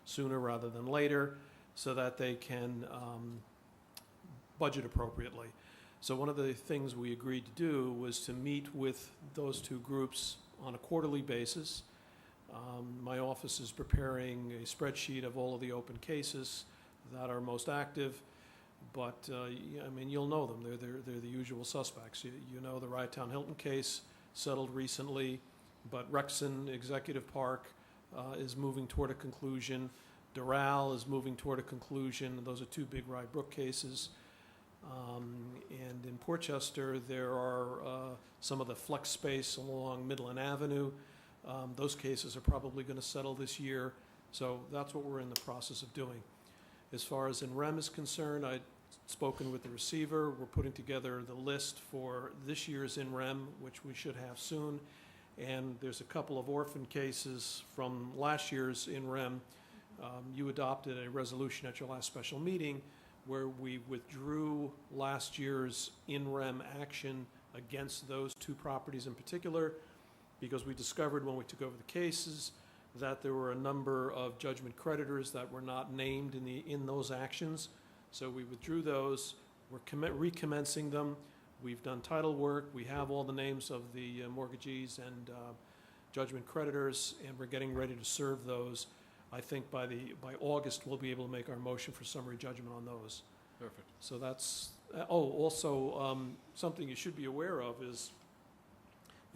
sooner rather than later, so that they can budget appropriately. So one of the things we agreed to do was to meet with those two groups on a quarterly basis. My office is preparing a spreadsheet of all of the open cases that are most active. but, I mean, you'll know them. They're the usual suspects. You know the Rye-Town Hilton case settled recently, but Rexon Executive Park is moving toward a conclusion. Doral is moving toward a conclusion. Those are two big Rye Brook cases. And in Portchester, there are some of the flex space along Midland Avenue. Those cases are probably going to settle this year. So that's what we're in the process of doing. As far as in REM is concerned, I'd spoken with the receiver. We're putting together the list for this year's in REM, which we should have soon. And there's a couple of orphan cases from last year's in REM. You adopted a resolution at your last special meeting where we withdrew last year's in REM action against those two properties in particular, because we discovered when we took over the cases that there were a number of judgment creditors that were not named in those actions. So we withdrew those. We're recommencing them. We've done title work. We have all the names of the mortgagees and judgment creditors, and we're getting ready to serve those. I think by August, we'll be able to make our motion for summary judgment on those. Perfect. So that's, also, something you should be aware of is,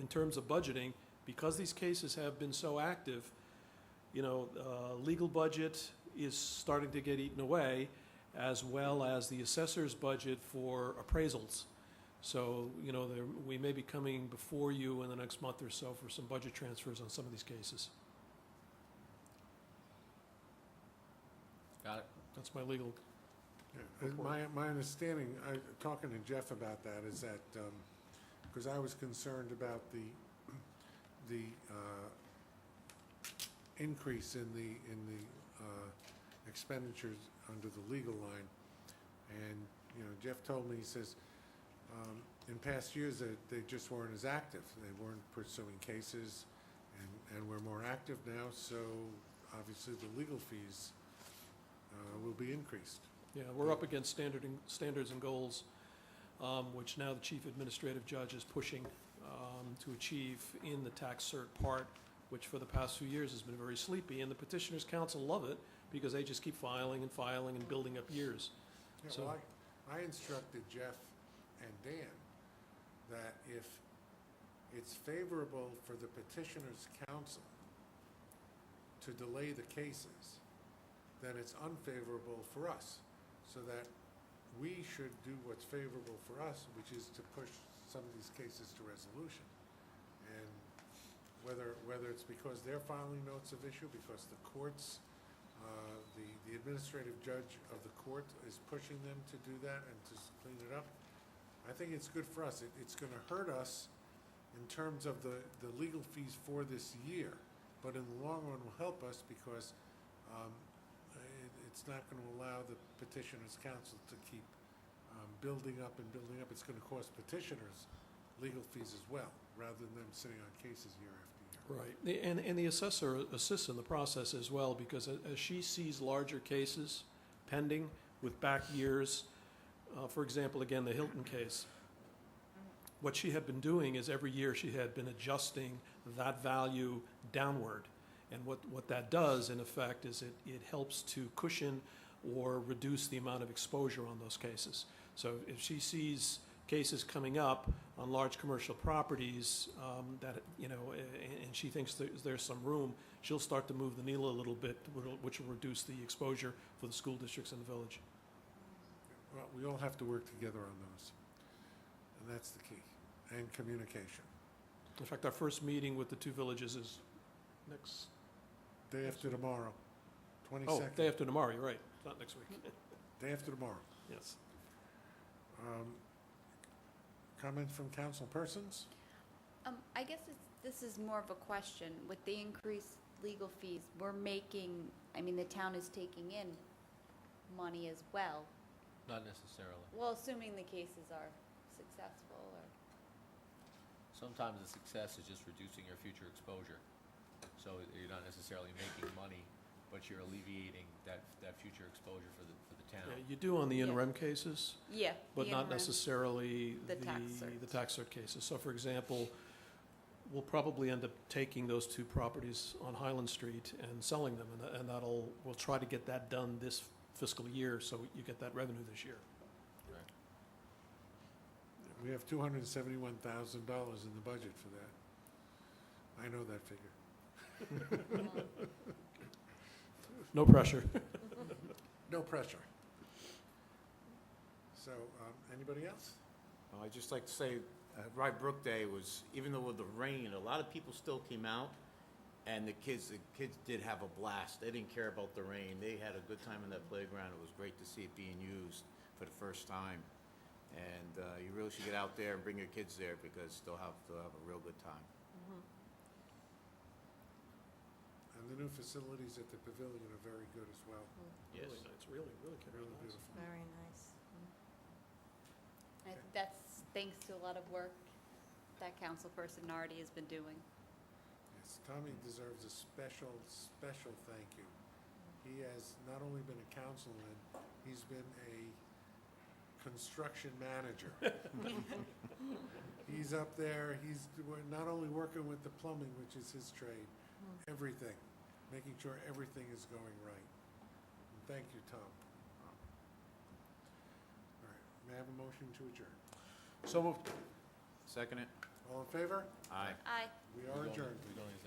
in terms of budgeting, because these cases have been so active, legal budget is starting to get eaten away, as well as the assessor's budget for appraisals. So, we may be coming before you in the next month or so for some budget transfers on some of these cases. Got it. That's my legal. Yeah, my understanding, talking to Jeff about that, is that, because I was concerned about the increase in the expenditures under the legal line, and Jeff told me, he says, in past years that they just weren't as active. They weren't pursuing cases, and we're more active now. So obviously the legal fees will be increased. Yeah, we're up against standards and goals, which now the chief administrative judge is pushing to achieve in the tax cert part, which for the past few years has been very sleepy. And the petitioners' council love it because they just keep filing and filing and building up years. Yeah, So well, I instructed Jeff and Dan that if it's favorable for the petitioner's counsel to delay the cases, then it's unfavorable for us, so that we should do what's favorable for us, which is to push some of these cases to resolution. And whether it's because they're filing notes of issue, because the courts, the administrative judge of the court is pushing them to do that and to clean it up, I think it's good for us. It's going to hurt us in terms of the legal fees for this year, but in the long run will help us because it's not going to allow the petitioner's counsel to keep building up and building up. It's going to cost petitioners legal fees as well, rather than them sitting on cases year after year. right, and the assessor assists in the process as well, because as she sees larger cases pending with back years, for example, again, the Hilton case, what she had been doing is every year she had been adjusting that value downward. And what that does, in effect, is it helps to cushion or reduce the amount of exposure on those cases. So if she sees cases coming up on large commercial properties that, and she thinks there's some room, she'll start to move the needle a little bit, which will reduce the exposure for the school districts in the village. Well, we all have to work together on those, and that's the key, and communication. In fact, our first meeting with the two villages is next. Day after tomorrow, 22nd. Oh, day after tomorrow, you're right, not next week. Day after tomorrow. Yes. Comments from council persons? I guess this is more of a question. With the increased legal fees, the town is taking in money as well. Not necessarily. Well, assuming the cases are successful, or Sometimes the success is just reducing your future exposure. So you're not necessarily making money, but you're alleviating that future exposure for the town. Yeah, you do on the Yeah. in rem cases, yeah, but the not interim- necessarily the tax certs. the tax cert cases. So for example, we'll probably end up taking those two properties on Highland Street and selling them, and we'll try to get that done this fiscal year, so you get that revenue this year. We have $271,000 in the budget for that. I know that figure. No pressure. No pressure. So, anybody else? I'd just like to say, Rye Brook Day was, even though with the rain, a lot of people still came out, and the kids did have a blast. They didn't care about the rain. They had a good time in that playground. It was great to see it being used for the first time. And you really should get out there and bring your kids there because they'll have a real good time. And the new facilities at the pavilion are very good as well. Yes. Really nice, really, really Really nice. beautiful. Very nice. I think that's thanks to a lot of work that councilperson Nardi has been doing. Yes, Tommy deserves a special, special thank you. He has not only been a councilman, he's been a construction manager. He's up there, he's not only working with the plumbing, which is his trade, everything, making sure everything is going right. And thank you, Tom. All right, may I have a motion to adjourn? So moved. Second it. All in favor? Aye. Aye. We are adjourned. We don't need